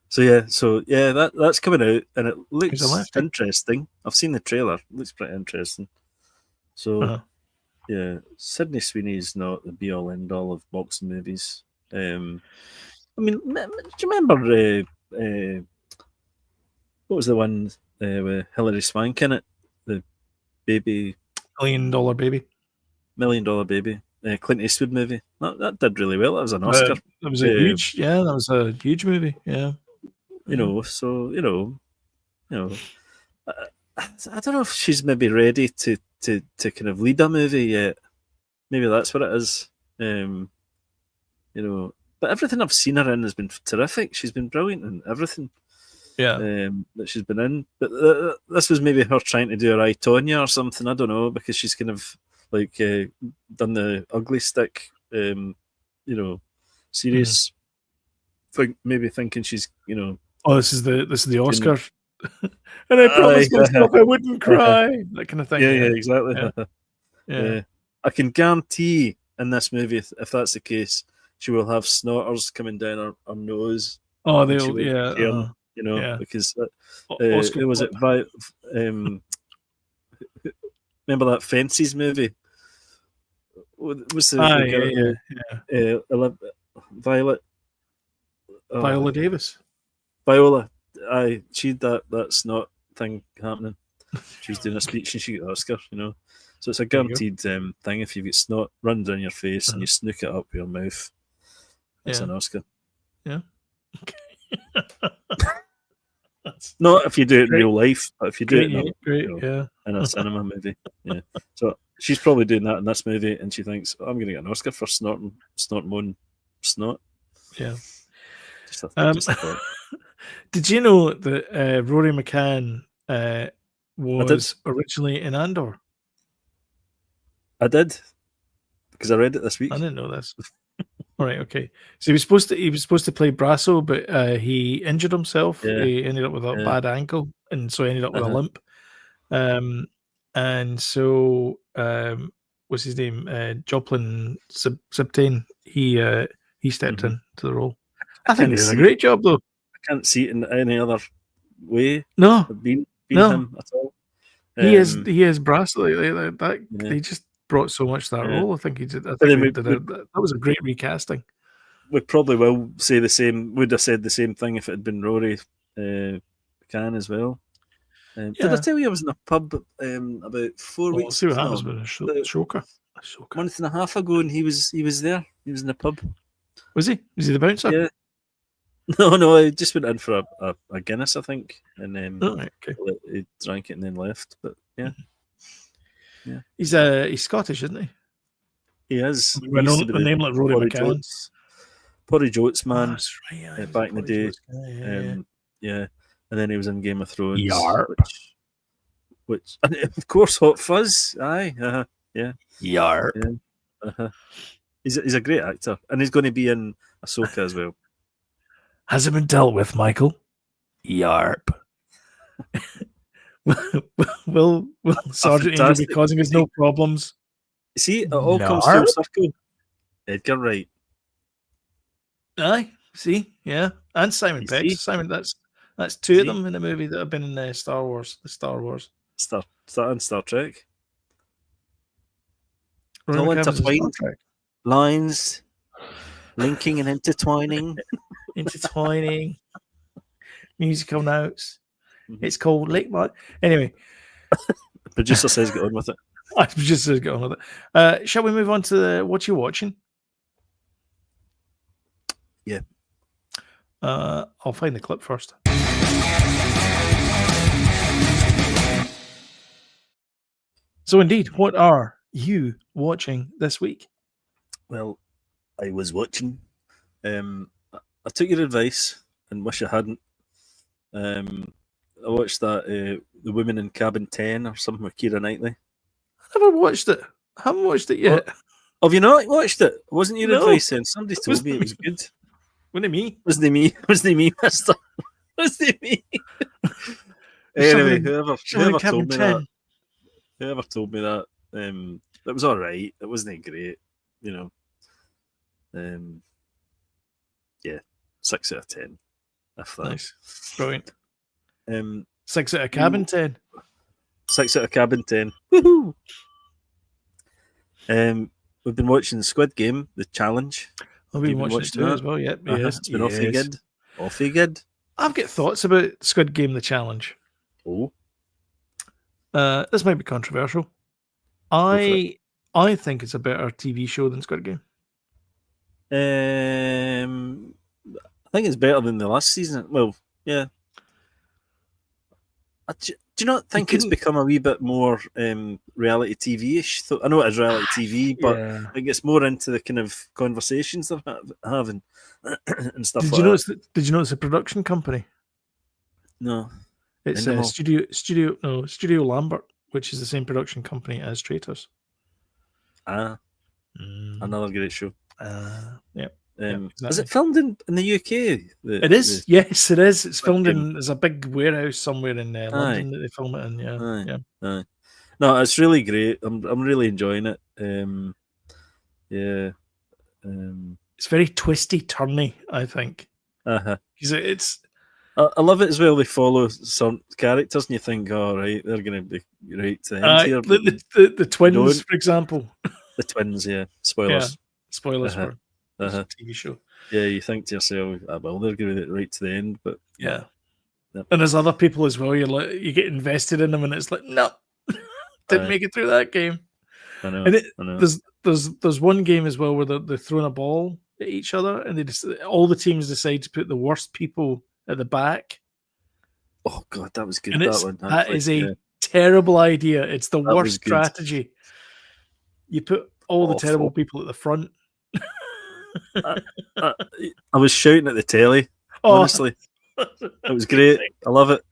So yeah, that's coming out, and it He's a looks lefty. interesting. I've seen the trailer; it looks pretty interesting. So yeah, Sydney Sweeney is not the be all end all of boxing movies. I mean, do you remember what was the one with Hilary Swank in it? The baby, $1 Million Baby. $1 Million Baby, Clint Eastwood movie. That did really well. That was an Oscar. That was that was a huge movie. Yeah. You know, so I don't know if she's maybe ready to kind of lead a movie yet. Maybe that's what it is. But everything I've seen her in has been terrific. She's been brilliant in everything. Yeah. That she's been in. But this was maybe her trying to do her I, Tonya or something. I don't know, because she's kind of like done the ugly stick, serious. Maybe thinking she's, Oh, this is the Oscar. And I promised myself I wouldn't cry. That kind of thing. Yeah, exactly. Yeah. I can guarantee in this movie, if that's the case, she will have snorters coming down her nose. Oh, they'll, because Oscar it was it. Remember that Fences movie? What's the Violet? Viola Davis. Viola. She had that snot thing happening. She was doing a speech and she got Oscar, So it's a guaranteed thing. If you get snot run down your face and you snook it up your mouth, it's an Oscar. Yeah. Not if you do it in real life, but if you do it in a cinema movie. Yeah. So she's probably doing that in this movie, and she thinks, I'm going to get an Oscar for snorting moan snot. Yeah. Just a thought. Did you know that Rory McCann was originally in Andor? I did, because I read it this week. I didn't know this. All right, okay. So he was supposed to play Brasso, but he injured himself. Yeah. He ended up with a bad ankle, and so he ended up with a limp. And so what's his name? Joplin Sibtain. He stepped into the role. I think he did a great job, though. I can't see it in any other way. No, being him at all. He is Brasso. They just brought so much to that role. I think he did. That was a great recasting. We probably will say the same. Would have said the same thing if it had been Rory McCann as well. Did I tell you I was in a pub about 4 weeks? See what happens with a shoker. A month and a half ago, and he was there. He was in the pub. Was he? Was he the bouncer? Yeah. No. I just went in for a Guinness, I think, and he drank it and then left. But yeah. He's Scottish, isn't he? He is. A name like Rory McCann. Porridge Oats man. That's right. Back in the day. Yeah. And then he was in Game of Thrones. Yarp. Which and of course, Hot Fuzz. Aye. Yeah. Yarp. Yeah. He's a great actor, and he's going to be in Ahsoka as well. Has it been dealt with, Michael? Yarp. will Sergeant Angel be causing us no problems? See, it all comes full circle. Edgar Wright. Aye, see, yeah, and Simon Pegg. Simon, that's two of them in the movie that have been in Star Wars. And Star Trek. All intertwined. Lines linking and intertwining. Musical notes. It's called Late Mark. Anyway. Producer says get on with it. Producer says get on with it. Shall we move on to what you're watching? Yeah. I'll find the clip first. So indeed, what are you watching this week? Well, I was watching. I took your advice and wish I hadn't. I watched that The Women in Cabin 10 or something with Keira Knightley. I never watched it. I haven't watched it yet. Have you not watched it? Wasn't your No. advice then? Somebody told me it was good. Wasn't me? Wasn't me? Wasn't me, Mister? Wasn't me? Anyway, whoever told me that, it was all right. It wasn't great, you know. Yeah, 6 out of 10. If that. Nice, brilliant. 6 out of cabin 10. 6 out of cabin 10. Woohoo! We've been watching Squid Game, the challenge. I've been watching it too as well. Yep, yes, it's been awfully good. Awfully good. I've got thoughts about Squid Game, the challenge. Oh, this might be controversial. I think it's a better TV show than Squid Game. I think it's better than the last season. Well, yeah. Do you not think it's become a wee bit more reality TV-ish? I know it is reality TV, but I think it's more into the kind of conversations they're having and stuff. Did you know it's a production company? No, it's Studio Lambert, which is the same production company as Traitors. Another great show. Yeah. Exactly. Is it filmed in the UK? It is. Yes, it is. It's filmed in. There's a big warehouse somewhere in London that they film it in. Yeah. No, it's really great. I'm really enjoying it. It's very twisty, turny. I think. It's. I love it as well. They follow some characters, and you think, "Oh, right, they're going to be right to the end here." The twins, for example. The twins, yeah. Spoilers. Yeah. Spoilers for the TV show. Yeah, you think to yourself, well, they're going to get right to the end, but yeah. And there's other people as well. You get invested in them, and it's like, no, didn't make it through that game. I know. There's one game as well where they're throwing a ball at each other, and all the teams decide to put the worst people at the back. Oh God, that was good. And that is a terrible idea. It's the worst strategy. You put all the terrible people at the front. I was shouting at the telly. Honestly, it was great. I love it.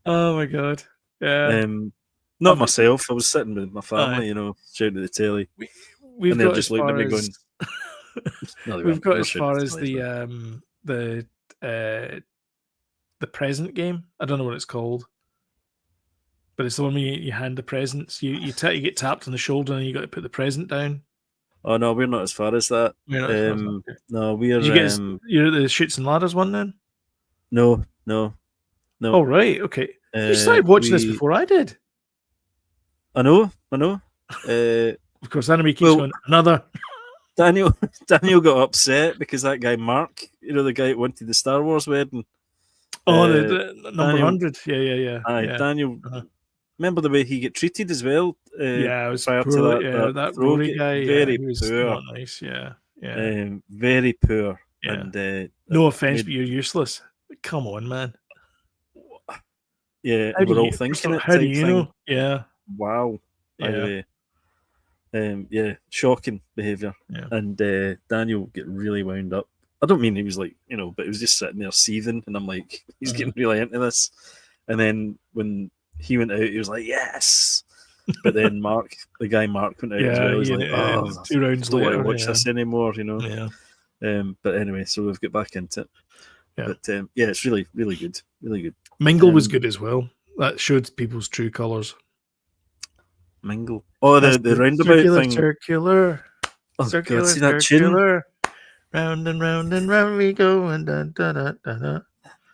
Oh my God. Yeah. Not myself. I was sitting with my family. Shouting at the telly. We've and they're just looking at me going. We've got as far as the present game. I don't know what it's called, but it's the one where you hand the presents. You get tapped on the shoulder and you got to put the present down. Oh no, we're not as far as that. No, we're. You're at the Chutes and Ladders one then? No. Oh right, okay. You started watching this before I did. I know. Of course, Anime keeps going. Another. Daniel got upset because that guy Mark, the guy that wanted the Star Wars wedding. Oh, the number 100. Yeah. Daniel. Remember the way he get treated as well? It was prior poor, to that Rory guy. Very he was poor. Not nice. Yeah. Very poor. Yeah. And no offense, but you're useless. Come on, man. Yeah, we're all thinking it. How do you know? Yeah. Wow. Yeah. Shocking behaviour. Yeah. And Daniel get really wound up. I don't mean he was like, but he was just sitting there seething, and I'm like, he's getting really into this. And then when he went out, he was like, yes. But then Mark, the guy Mark went out as well. He's like, 2 rounds don't later, want to watch this anymore, Yeah. But anyway, so we've got back into it. Yeah. But it's really, really good. Really good. Mingle was good as well. That showed people's true colours. Mingle. Oh, the roundabout thing. Circular. Oh, circular, God, see that tune? Round and round we go, and da.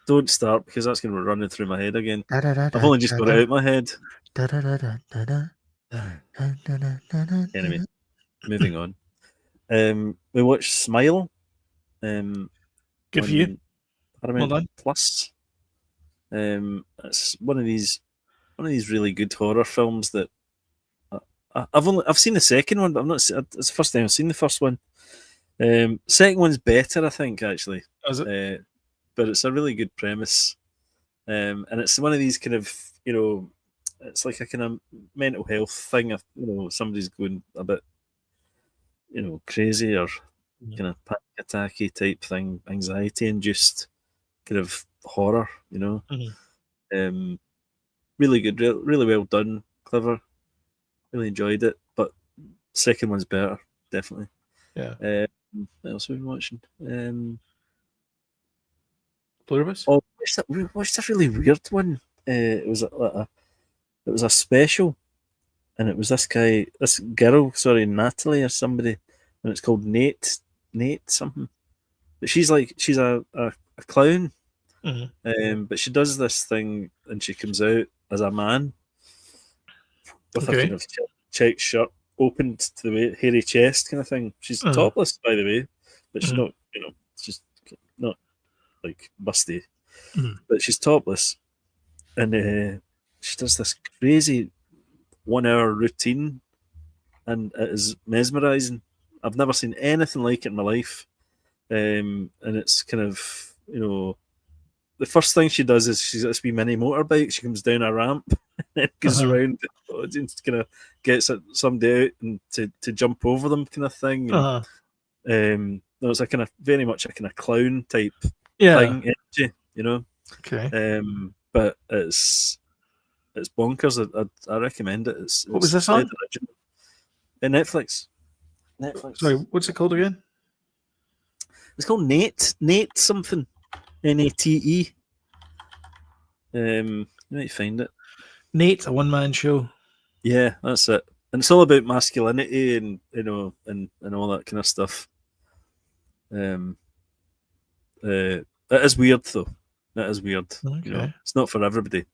Don't start, because that's going to be running through my head again. I've only just got it out my head. Anyway, moving on. We watched Smile. Good for you. Paramount well Plus. It's one of these really good horror films that I've seen the second one, but I've not. It's the first time I've seen the first one. Second one's better, I think, actually. Is it? But it's a really good premise, and it's one of these kind of it's like a kind of mental health thing. If somebody's going a bit crazy or kind of panic attacky type thing, anxiety induced kind of horror. Really good, really well done, clever. Really enjoyed it, but second one's better, definitely. Yeah. What else have we been watching? Pluribus? Oh, we watched a really weird one. It was a special, and it was this girl, Natalie or somebody, and it's called Nate something. But she's a clown, but she does this thing, and she comes out as a man with a kind of check shirt opened to the hairy chest kind of thing. She's topless, by the way, but she's not. She's not like busty, but she's topless, and she does this crazy 1 hour routine, and it is mesmerizing. I've never seen anything like it in my life, and it's kind of the first thing she does is she's got this wee mini motorbike. She comes down a ramp and goes around the audience, kind of gets somebody out and to jump over them, kind of thing. And, it's a kind of very much a kind of clown type thing, energy, Okay. But it's bonkers. I recommend it. What was this on? Netflix. Sorry, what's it called again? It's called Nate something. Nate. You might find it. Nate, a one-man show. Yeah, that's it. And it's all about masculinity and and all that kind of stuff. It is weird though. It is weird. Okay. It's not for everybody.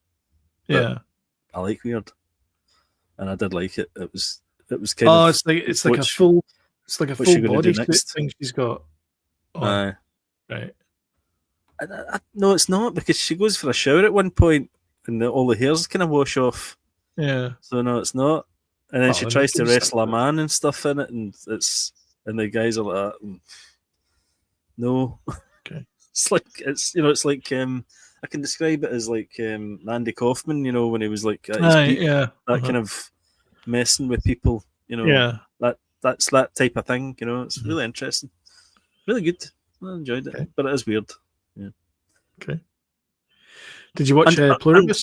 Yeah. I like weird. And I did like it. It was kind of it's like a full body thing she's got. Right. No, it's not, because she goes for a shower at one point and all the hairs kind of wash off. Yeah. So no, it's not. And then she tries to wrestle a man and stuff in it, and the guys are like that. And no. Okay. It's like I can describe it as like Andy Kaufman, when he was like at his peak, that kind of messing with people, that's that type of thing, it's really interesting, really good. I enjoyed it, but it is weird. Yeah. Okay. Did you watch Pluribus?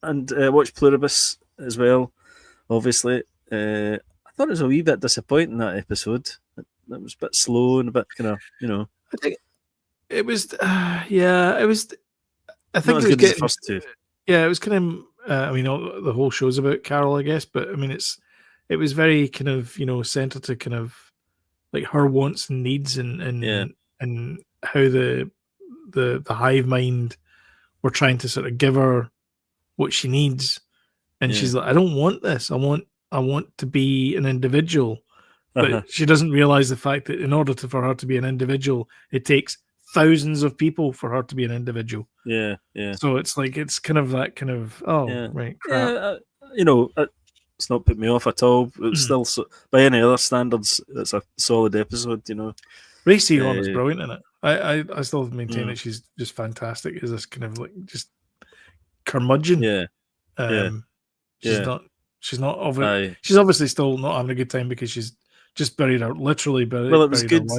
And watch Pluribus as well, obviously. I thought it was a wee bit disappointing, that episode. It was a bit slow and a bit kind of, I think it was, it was. I think not as good as the first two. Yeah, it was kind of. The whole show's about Carol, I guess, but I mean, it was very kind of centered to kind of like her wants and needs and how the hive mind were trying to sort of give her what she needs, and she's like, I don't want this. I want to be an individual, but she doesn't realize the fact that in order for her to be an individual, it takes thousands of people for her to be an individual. Yeah. So it's like it's kind of that kind of right crap. It's not put me off at all. It's still by any other standards, it's a solid episode. Ray Seahorn is brilliant in it. I still maintain that she's just fantastic. Is this kind of like just curmudgeon? She's not. She's obviously still not having a good time because she's just buried her life. Well, it was good.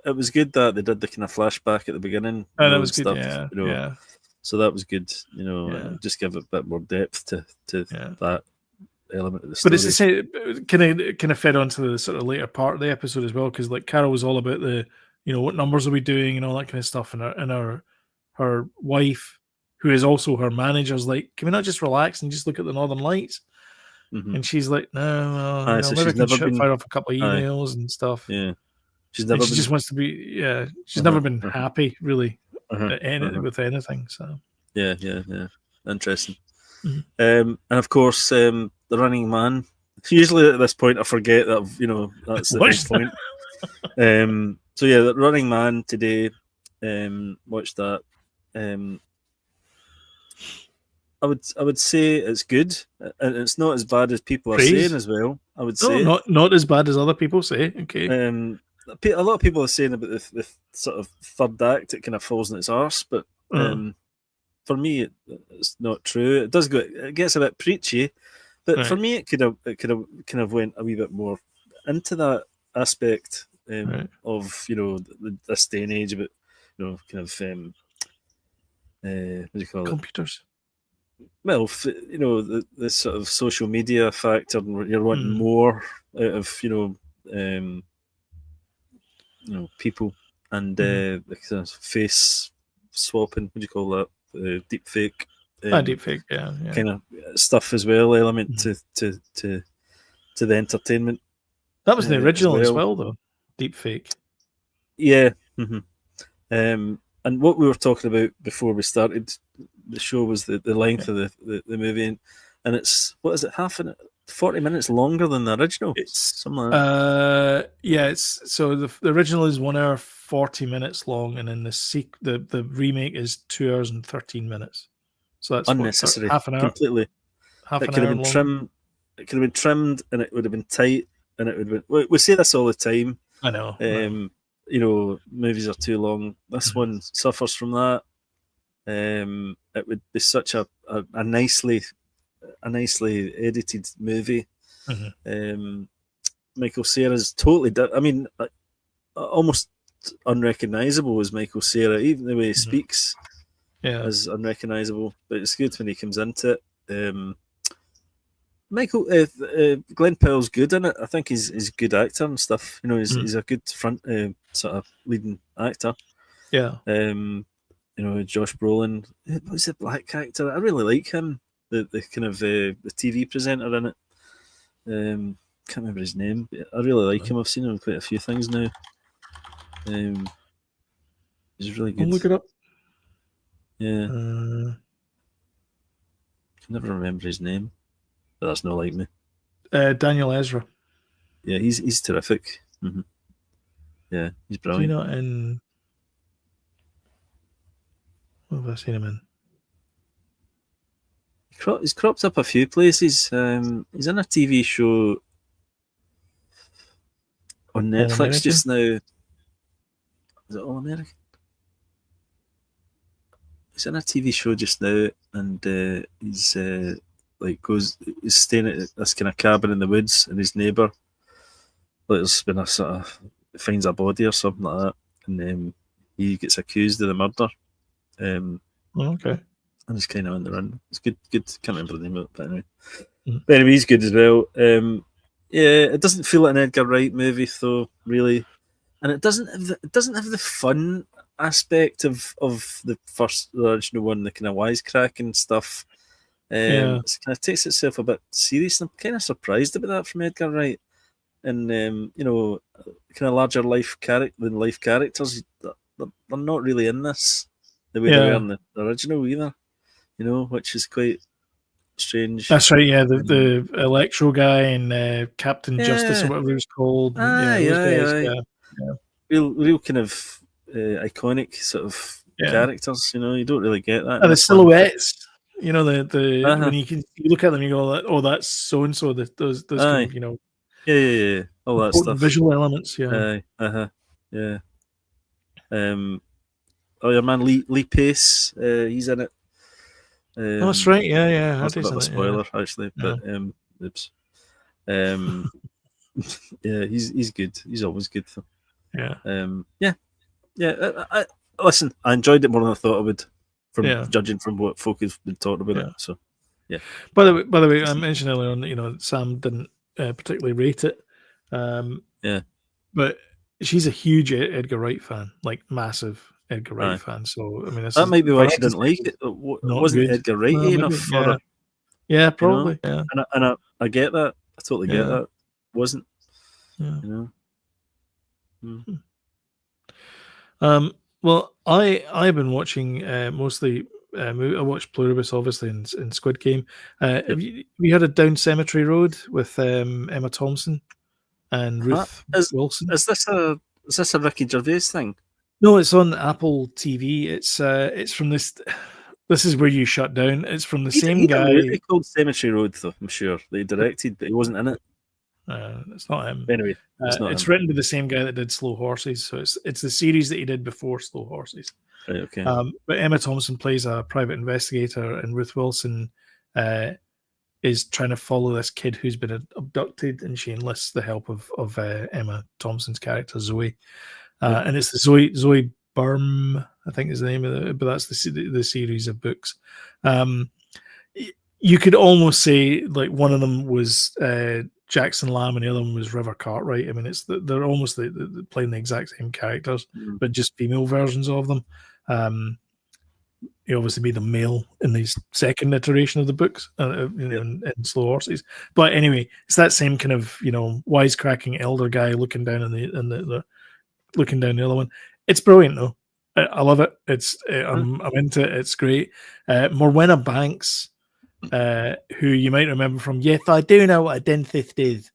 It was good that they did the kind of flashback at the beginning. And that was good. Stuff, So that was good. Just give it a bit more depth to that element of the story. But it's the same, kind of fed onto the sort of later part of the episode as well, because like Carol was all about the what numbers are we doing and all that kind of stuff, and her wife, who is also her manager, is like, can we not just relax and just look at the Northern Lights? And she's like, no, so maybe I can fire off a couple of emails and stuff. Yeah, she just wants to be. Yeah, she's never been happy really with anything. So yeah, interesting. And of course, the Running Man. Usually at this point, I forget that that's the next point. So yeah, the Running Man today. Watched that. I would say it's good, and it's not as bad as people are saying as well. I would say not as bad as other people say. Okay. A lot of people are saying about the sort of third act, it kind of falls in its arse, but for me, it's not true. It does it gets a bit preachy, but for me, it could have kind of went a wee bit more into that aspect of this day and age about kind of what do you call computers? Well, the sort of social media factor, you're wanting more out of people and the face swapping. What do you call that? Deep fake. Deep fake, yeah. Kind of stuff as well. Element to the entertainment. That was the original as well, though. Deep fake. Yeah. And what we were talking about before we started the show was the length of the movie, and it's, what is it, 40 minutes longer than the original? It's something like it's so the original is 1 hour 40 minutes long, and then the remake is 2 hours and 13 minutes. So that's unnecessary. Half an hour. Completely. Half it an could hour have been long. trimmed. It could have been trimmed, and it would have been tight, and it would have been. We say this all the time. I know. Movies are too long. This one suffers from that. It would be such a nicely edited movie. Michael Cera's totally. Almost unrecognizable as Michael Cera. Even the way he speaks, is unrecognizable. But it's good when he comes into it. Glenn Powell's good in it. I think he's a good actor and stuff. He's a good front sort of leading actor. Yeah. Josh Brolin. What's the black character? I really like him. The kind of the TV presenter in it. Can't remember his name, but I really like him. I've seen him in quite a few things now. He's really good. I'll look it up. Yeah. I can never remember his name, but that's not like me. Daniel Ezra. Yeah, he's terrific. Yeah, he's brilliant. Is he not in? What have I seen him in? He's cropped up a few places. He's in a TV show on Netflix just now. Is it All American? He's in a TV show just now, and he's staying at this kind of cabin in the woods, and his neighbour, there's been a sort of, finds a body or something like that, and he gets accused of the murder. Okay. And he's kind of on the run. It's good. Can't remember the name of it, but anyway. But anyway, he's good as well. It doesn't feel like an Edgar Wright movie, though, really, and it doesn't have the fun aspect of the original one, the kind of wisecracking stuff. It kind of takes itself a bit serious, and I'm kind of surprised about that from Edgar Wright. And kind of larger life characters, they're not really in this the way they were in the original either. Which is quite strange. That's right. Yeah, the Electro guy and Captain Justice or whatever he was called. Real kind of iconic sort of characters. You don't really get that. The silhouettes. When you look at them, you go, "Oh, that's so and so." Those kind of, yeah, all that stuff. Visual elements. Yeah. Yeah. Your man Lee Pace, he's in it. That's right. Yeah. That's a bit of a spoiler, actually, but oops. Yeah, he's good. He's always good. Yeah. I listen, I enjoyed it more than I thought I would, judging from what folk have been talking about it. So, yeah. By the way, I mentioned earlier on that Sam didn't particularly rate it. But she's a huge Edgar Wright fan, like massive Edgar Wright fan. So I mean, that might be why she didn't like it. It wasn't Edgar Wright enough for her. Yeah, probably. Yeah, and I get that. I totally get that. It wasn't. Yeah. Well, I've been watching mostly. I watched Pluribus, obviously, in Squid Game. Have you heard of Down Cemetery Road with Emma Thompson and Ruth Wilson? Is this a Ricky Gervais thing? No, it's on Apple TV. It's from this. This is where you shut down. It's from the same guy. It's called Cemetery Road, though. I'm sure they directed, but he wasn't in it. It's not him. Anyway, it's written by the same guy that did Slow Horses. So it's the series that he did before Slow Horses. Right, okay. But Emma Thompson plays a private investigator, and Ruth Wilson is trying to follow this kid who's been abducted, and she enlists the help of Emma Thompson's character Zoe. And it's the Zoe Burm, I think is the name of it, but that's the series of books. You could almost say like one of them was Jackson Lamb, and the other one was River Cartwright. I mean, they're almost playing the exact same characters, but just female versions of them. He obviously made them male in the second iteration of the books, in Slow Horses. But anyway, it's that same kind of wisecracking elder guy looking down looking down the other one. It's brilliant though. I love it. I'm into it. It's great. Morwenna Banks, who you might remember from Yes, I Do Know What a Dentist Is,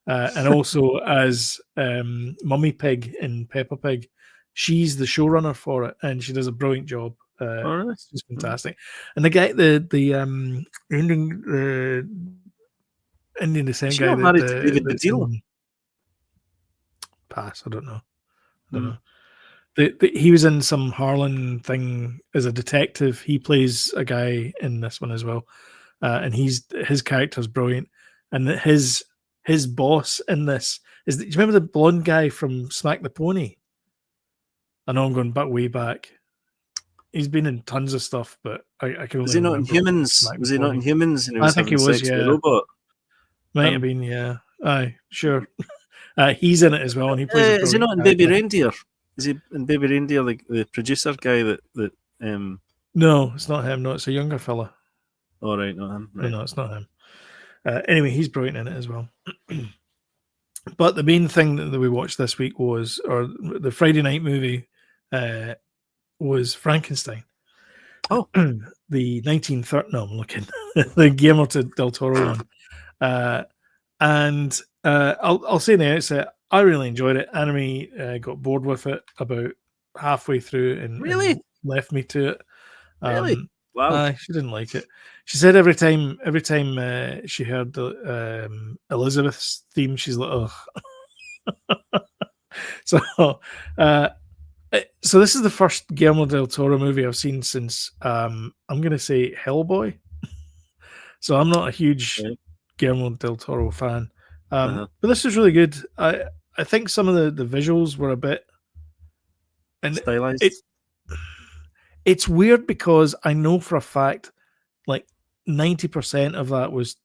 and also as Mummy Pig in Peppa Pig. She's the showrunner for it, and she does a brilliant job. It's just fantastic. And the guy, the Indian descent guy, married to David Baddiel? Pass. I don't know. He was in some Harlan thing as a detective. He plays a guy in this one as well, and his character's brilliant. And his boss in this is. Do you remember the blonde guy from Smack the Pony? I know I'm going way back. He's been in tons of stuff, but I can only. Was he not in Humans? Was he not in Humans? I think he was. Yeah, robot. Might have been. Yeah, aye, sure. He's in it as well, and he plays. Is he not in Baby Reindeer? Is he in Baby Reindeer, the producer guy that? No, it's not him. No, it's a younger fella. All right, not him. Right. No, it's not him. Anyway, he's brilliant in it as well. But the main thing that we watched this week was, or the Friday night movie, was Frankenstein. Oh, the 1930. No, I'm looking the Guillermo del Toro one. And I'll say in the outset, I really enjoyed it. Anime got bored with it about halfway through and left me to it. Really? Wow. She didn't like it. She said every time she heard the Elizabeth's theme, she's like, "Ugh." So this is the first Guillermo del Toro movie I've seen since I'm going to say Hellboy. So I'm not a huge Guillermo del Toro fan, but this is really good. I think some of the visuals were a bit stylized. It's weird because I know for a fact, like 90% of that was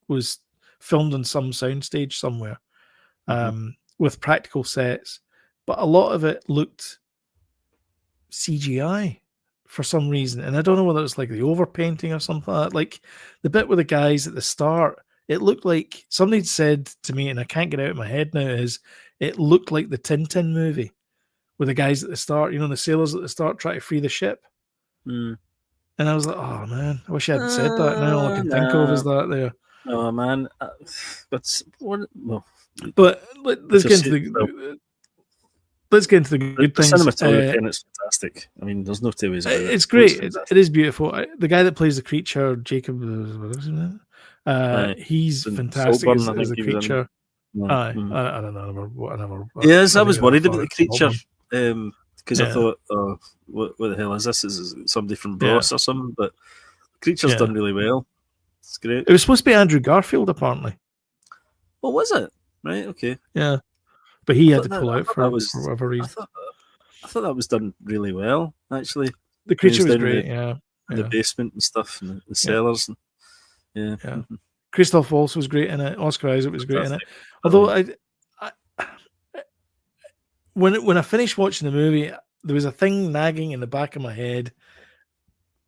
filmed on some soundstage somewhere, with practical sets, but a lot of it looked CGI for some reason, and I don't know whether it's like the overpainting or something like that. Like the bit with the guys at the start, it looked like somebody said to me, and I can't get it out of my head now, is it looked like the Tintin movie with the guys at the start, the sailors at the start try to free the ship. And I was like, oh man, I wish I hadn't said that. Now all I can think of is that there. Oh man, but let's get into the good things. Cinematography and it's fantastic. I mean, there's no two ways about it. It's great. It is beautiful. The guy that plays the creature, Jacob, what was his name? He's fantastic as the creature. I don't know. Yes, I was worried about the creature because I thought, what the hell is this? Is it somebody from Bros or something? But the creature's done really well. It's great. It was supposed to be Andrew Garfield, apparently. What was it? Right, okay. Yeah. But he had to pull out for whatever reason. I thought that was done really well, actually. The creature was great, the basement and stuff, and the cellars. And, Christoph Waltz was great in it. Oscar Isaac was great in it. Although when I finished watching the movie, there was a thing nagging in the back of my head,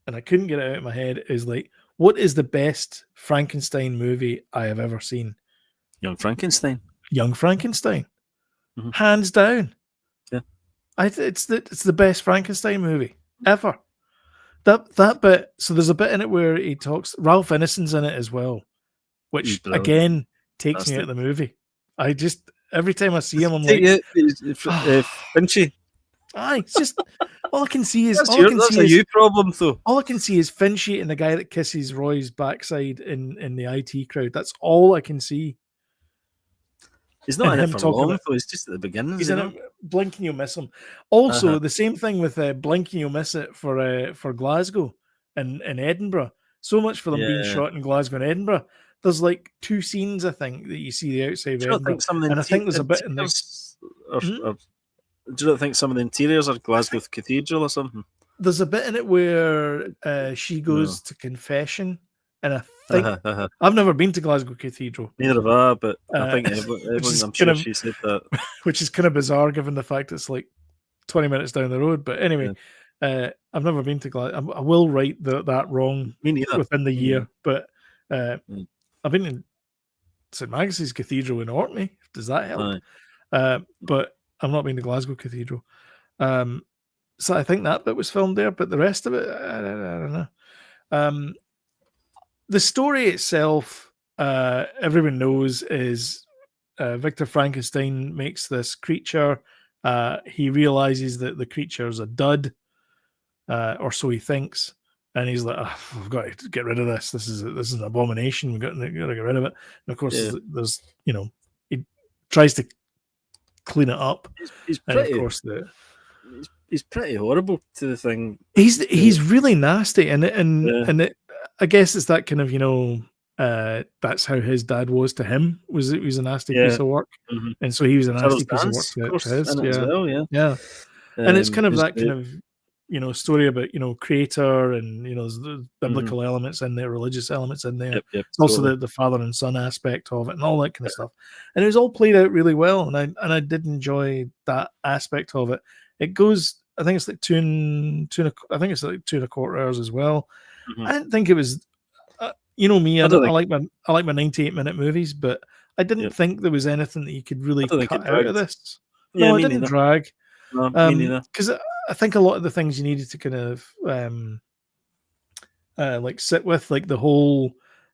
and I couldn't get it out of my head. Is like, what is the best Frankenstein movie I have ever seen? Young Frankenstein. Hands down. Yeah, it's the best Frankenstein movie ever. That bit. So there's a bit in it where he talks. Ralph Ineson's in it as well, which again takes me out of the movie. I just every time I see him, I'm like, Finchy. Aye, it's just all I can see is that's a you problem though. All I can see is Finchy and the guy that kisses Roy's backside in the IT crowd. That's all I can see. He's not in it for long, though. He's just at the beginning. He's in it. Blink and you'll miss him. Also, the same thing with Blink and you'll miss it for Glasgow and Edinburgh. So much for them being shot in Glasgow and Edinburgh. There's like 2 scenes, I think, that you see the outside of Edinburgh. And I think there's a bit in there. Do you not think some of the interiors are Glasgow Cathedral or something? There's a bit in it where she goes to confession and I think I've never been to Glasgow Cathedral. Neither have I, but I think which is everyone, I'm sure she said that. Which is kind of bizarre given the fact it's like 20 minutes down the road. But anyway, I've never been to Glasgow. I will write that wrong within the year, but I've been in St Magus's Cathedral in Orkney. Does that help? But I've not been to Glasgow Cathedral. So I think that bit was filmed there, but the rest of it, I don't know. The story itself, everyone knows, is Victor Frankenstein makes this creature. He realizes that the creature is a dud, or so he thinks, and he's like, oh, "I've got to get rid of this. This is an abomination. We've got to get rid of it." And of course, there's he tries to clean it up. He's pretty horrible to the thing. He's really nasty, and I guess it's that kind of that's how his dad was to him. He was a nasty piece of work, and so he was a nasty piece of work to his. And it's kind of that kind of story about creator, and there's the biblical elements in there, religious elements in there. It's also the father and son aspect of it, and all that kind of stuff. And it was all played out really well, and I did enjoy that aspect of it. It goes, I think it's like two and a quarter hours as well. I didn't think it was, me. I like my 98-minute movies, but I didn't think there was anything that you could really cut out of this. No, it didn't drag. No, me neither. Because I think a lot of the things you needed to kind of like sit with, like the whole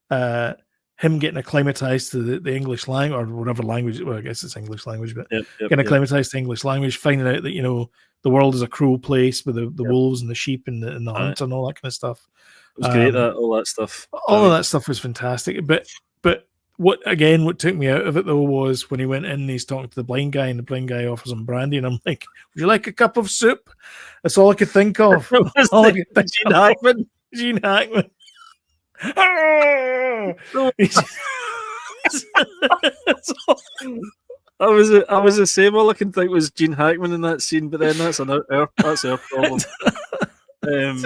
him getting acclimatized to the English language, or whatever language. Well, I guess it's English language, but getting acclimatized to English language, finding out that the world is a cruel place with the wolves and the sheep and the hunt and all that kind of stuff. It was great. All that stuff. All of that stuff was fantastic. But what took me out of it though was when he went in and he's talking to the blind guy, and the blind guy offers him brandy, and I'm like, "Would you like a cup of soup?" That's all I could think of. Gene Hackman. I was the same. All I can think was Gene Hackman in that scene, but then that's our problem. And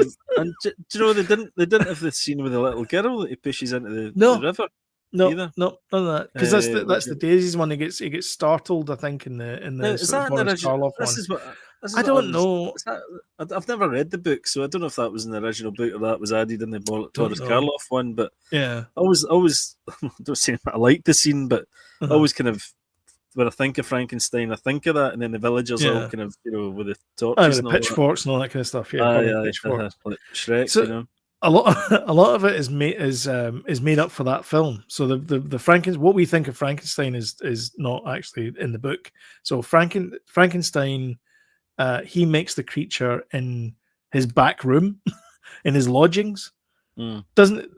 do you know they didn't have the scene with the little girl that he pushes into the river. No, none of that, because that's the Daisies one. He gets startled, I think, in the is that in the original? I don't know. I've never read the book, so I don't know if that was in the original book or that was added in the Boris Karloff one. But I always don't say I like the scene, but I always kind of, when I think of Frankenstein, I think of that, and then the villagers all kind of with the torches, and the pitchforks and all that kind of stuff. Pitchforks. Like Shrek, A lot of it is made up for that film. So the what we think of Frankenstein is not actually in the book. So Frankenstein, he makes the creature in his back room, in his lodgings.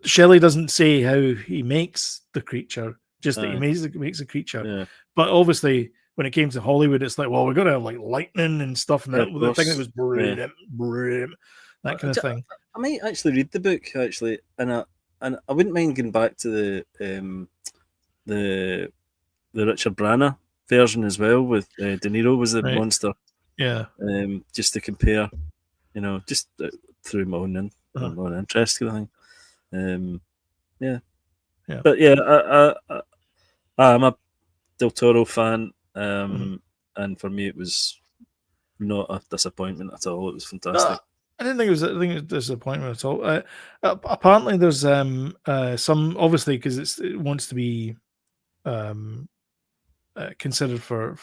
Shelley doesn't say how he makes the creature, just that he makes a creature. Yeah. But obviously, when it came to Hollywood, it's like, well, we're gonna have like lightning and stuff, and the thing that was brilliant, that kind of thing. I might actually read the book and I wouldn't mind going back to the Richard Branagh version as well, with De Niro was the monster. Yeah. Just to compare, just through my own interest kind of thing. Yeah. But I'm a Del Toro fan, and for me it was not a disappointment at all. It was fantastic. I didn't think it was a disappointment at all. Apparently, there's some, obviously, because it wants to be considered for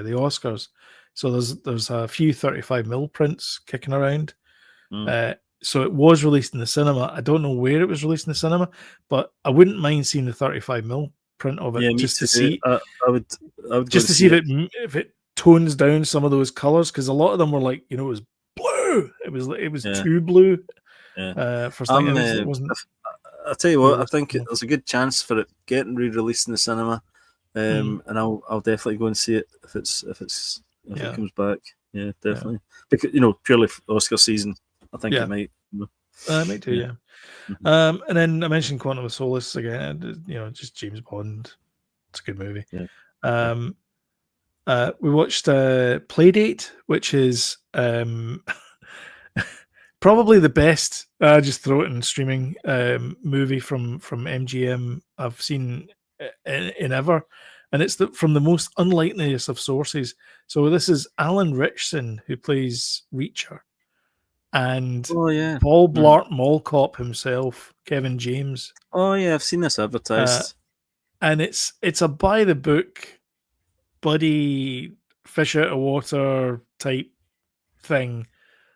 the Oscars. So there's a few 35mm prints kicking around. So it was released in the cinema. I don't know where it was released in the cinema, but I wouldn't mind seeing the 35mm print of it, just to see. I would just to see if it tones down some of those colors, because a lot of them were like, it was blue. It was too blue. For something it wasn't. I'll tell you what, I think there's a good chance for it getting re-released in the cinema, and I'll definitely go and see it if it comes back. Yeah, definitely. Because purely Oscar season, I think it might. Might too. Yeah. And then I mentioned Quantum of Solace again. Just James Bond. It's a good movie. Yeah. We watched Playdate, which is Probably the best. Just throw it in streaming movie from MGM I've seen in ever, and it's from the most unlikeliest of sources. So this is Alan Ritchson who plays Reacher, and Oh yeah. Paul Blart Mall Cop himself, Kevin James. Oh yeah, I've seen this advertised. And it's a by the book, buddy fish out of water type thing.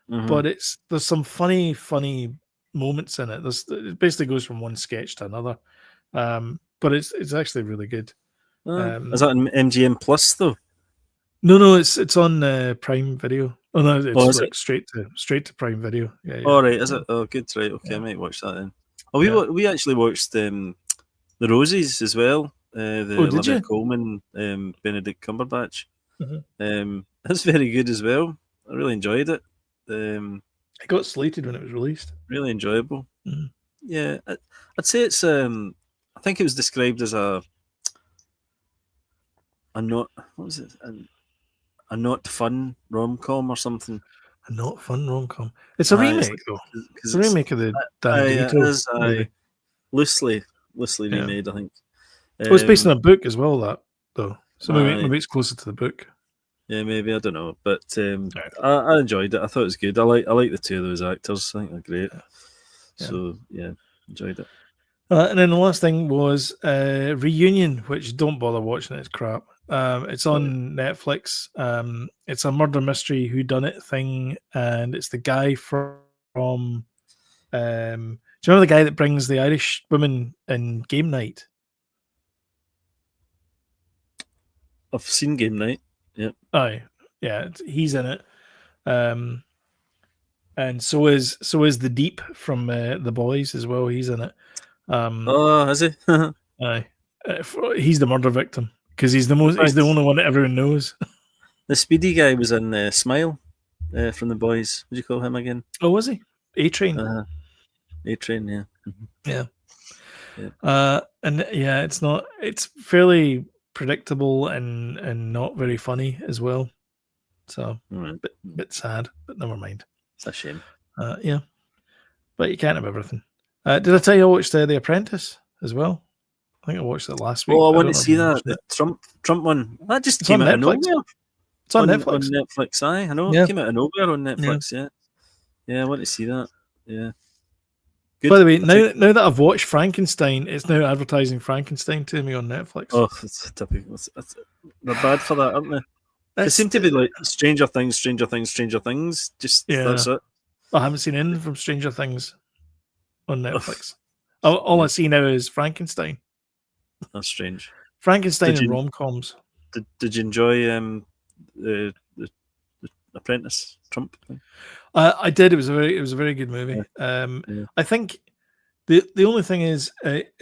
But there's some funny moments in it. It basically goes from one sketch to another, but it's actually really good. Is that in MGM Plus though? No, it's on Prime Video. Oh no, it's like straight to Prime Video. Yeah. All right, is it? Oh, good. Right, okay, I might watch that then. Oh, we actually watched the Rosies as well. The Olivia Colman, Benedict Cumberbatch. That's very good as well. I really enjoyed it. It got slated when it was released. Really enjoyable. Yeah, I'd say it's. I think it was described as a not. What was it? A not fun rom-com or something. A not fun rom-com. It's a remake though. It's a remake of the Dan DeVito movie. Loosely remade, I think. Well, it's based on a book as well, that though. So maybe it's closer to the book. Yeah, maybe, I don't know, but I enjoyed it. I thought it was good. I like the two of those actors. I think they're great. Yeah. So yeah, enjoyed it. And then the last thing was Reunion, which don't bother watching it. It's crap. It's on Netflix. It's a murder mystery whodunit thing, and it's the guy from. Do you know the guy that brings the Irish women in Game Night? I've seen Game Night. Yeah. Aye, yeah, he's in it. And so is the Deep from The Boys as well. He's in it. Is he? Aye, he's the murder victim because he's the only one that everyone knows. The Speedy guy was in Smile from The Boys. What do you call him again? Oh, was he? A-Train. A-Train, yeah. Yeah. And yeah, it's fairly predictable and not very funny as well. So bit sad, but never mind. It's a shame. Yeah, but you can't have everything. Did I tell you I watched The Apprentice as well? I think I watched it last week. Oh, I want to see that. The Trump one. That just came out of nowhere. It's on Netflix. On Netflix, aye. I know. It came out of nowhere on Netflix, yeah. I want to see that. Yeah. Good. By the way, now that I've watched Frankenstein, it's now advertising Frankenstein to me on Netflix. Oh, it's typical. They're bad for that, aren't they? They seem to be like Stranger Things. Just that's it. I haven't seen anything from Stranger Things on Netflix. All I see now is Frankenstein. That's strange. Frankenstein and rom-coms. Did you enjoy the Apprentice Trump thing? I did. It was a very good movie. I think the only thing is it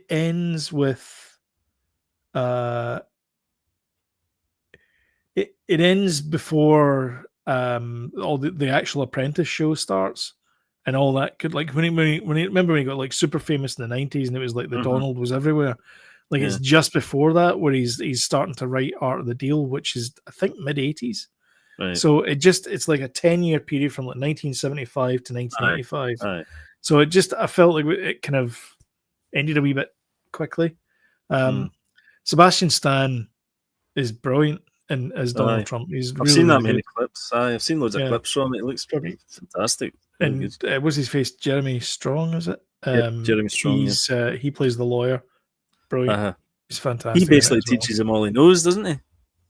ends with it ends before all the actual Apprentice show starts and all that. Could like when he remember when he got like super famous in the 90s and it was like the Donald was everywhere. Like it's just before that where he's starting to write Art of the Deal, which is I think mid 80s. Right. So it's like a 10-year period from like 1975 to 1985. Right. So I felt like it kind of ended a wee bit quickly. Sebastian Stan is brilliant and as Donald Trump. I've seen that many clips. I've seen loads of clips from it. It looks pretty fantastic. Really and what's his face? Jeremy Strong, is it? Jeremy Strong. He plays the lawyer. Brilliant. He's fantastic. He basically teaches him all he knows, doesn't he?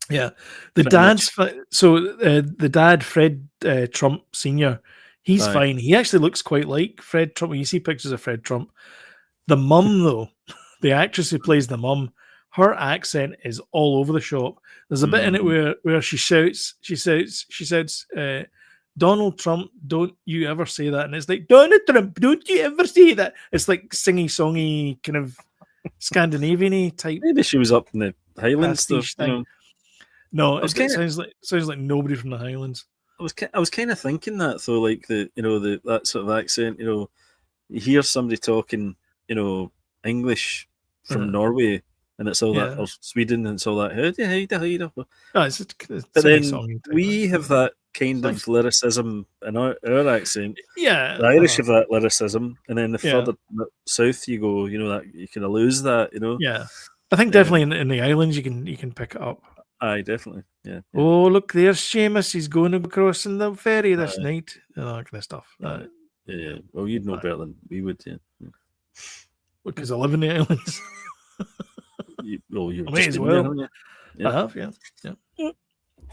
Yeah, the dad, Fred Trump Senior, he's fine. He actually looks quite like Fred Trump. When you see pictures of Fred Trump, the mum though, the actress who plays the mum, her accent is all over the shop. There's a bit in it where she shouts, Donald Trump, don't you ever say that, and it's like Donald Trump, don't you ever say that. It's like singy-songy kind of Scandinavian-y type. Maybe she was up in the Highlands stuff. No, it sounds like nobody from the Highlands. I was kind of thinking that though, like that sort of accent. You hear somebody talking, English from Norway, and it's all that, or Sweden, and it's all that. But then we have that kind Thanks. of lyricism in our accent. Yeah, The Irish have that lyricism, and then the Yeah. further south you go, that you kind of lose that. Yeah, I think definitely in the islands you can pick it up. Aye, definitely. Yeah. Oh, look, there's Seamus. He's going across in the ferry this night. And all that kind of stuff. Yeah. Well, you'd know better than we would. Yeah. Because I live in the islands. You've I may just as been well. there, haven't you? Yeah. I have, yeah.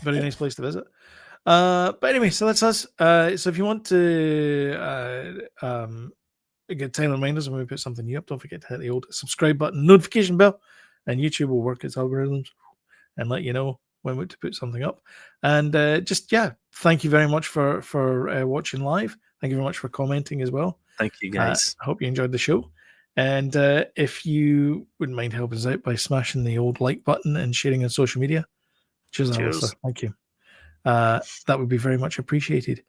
Very nice place to visit. But anyway, so that's us. So if you want to get time reminders when we put something new up, don't forget to hit the old subscribe button, notification bell, and YouTube will work its algorithms and let you know when to put something up. And thank you very much for watching live. Thank you very much for commenting as well. Thank you, guys. I hope you enjoyed the show. And if you wouldn't mind helping us out by smashing the old like button and sharing on social media, cheers. Alistair. Thank you. That would be very much appreciated.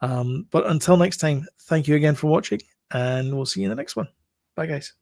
But until next time, thank you again for watching, and we'll see you in the next one. Bye, guys.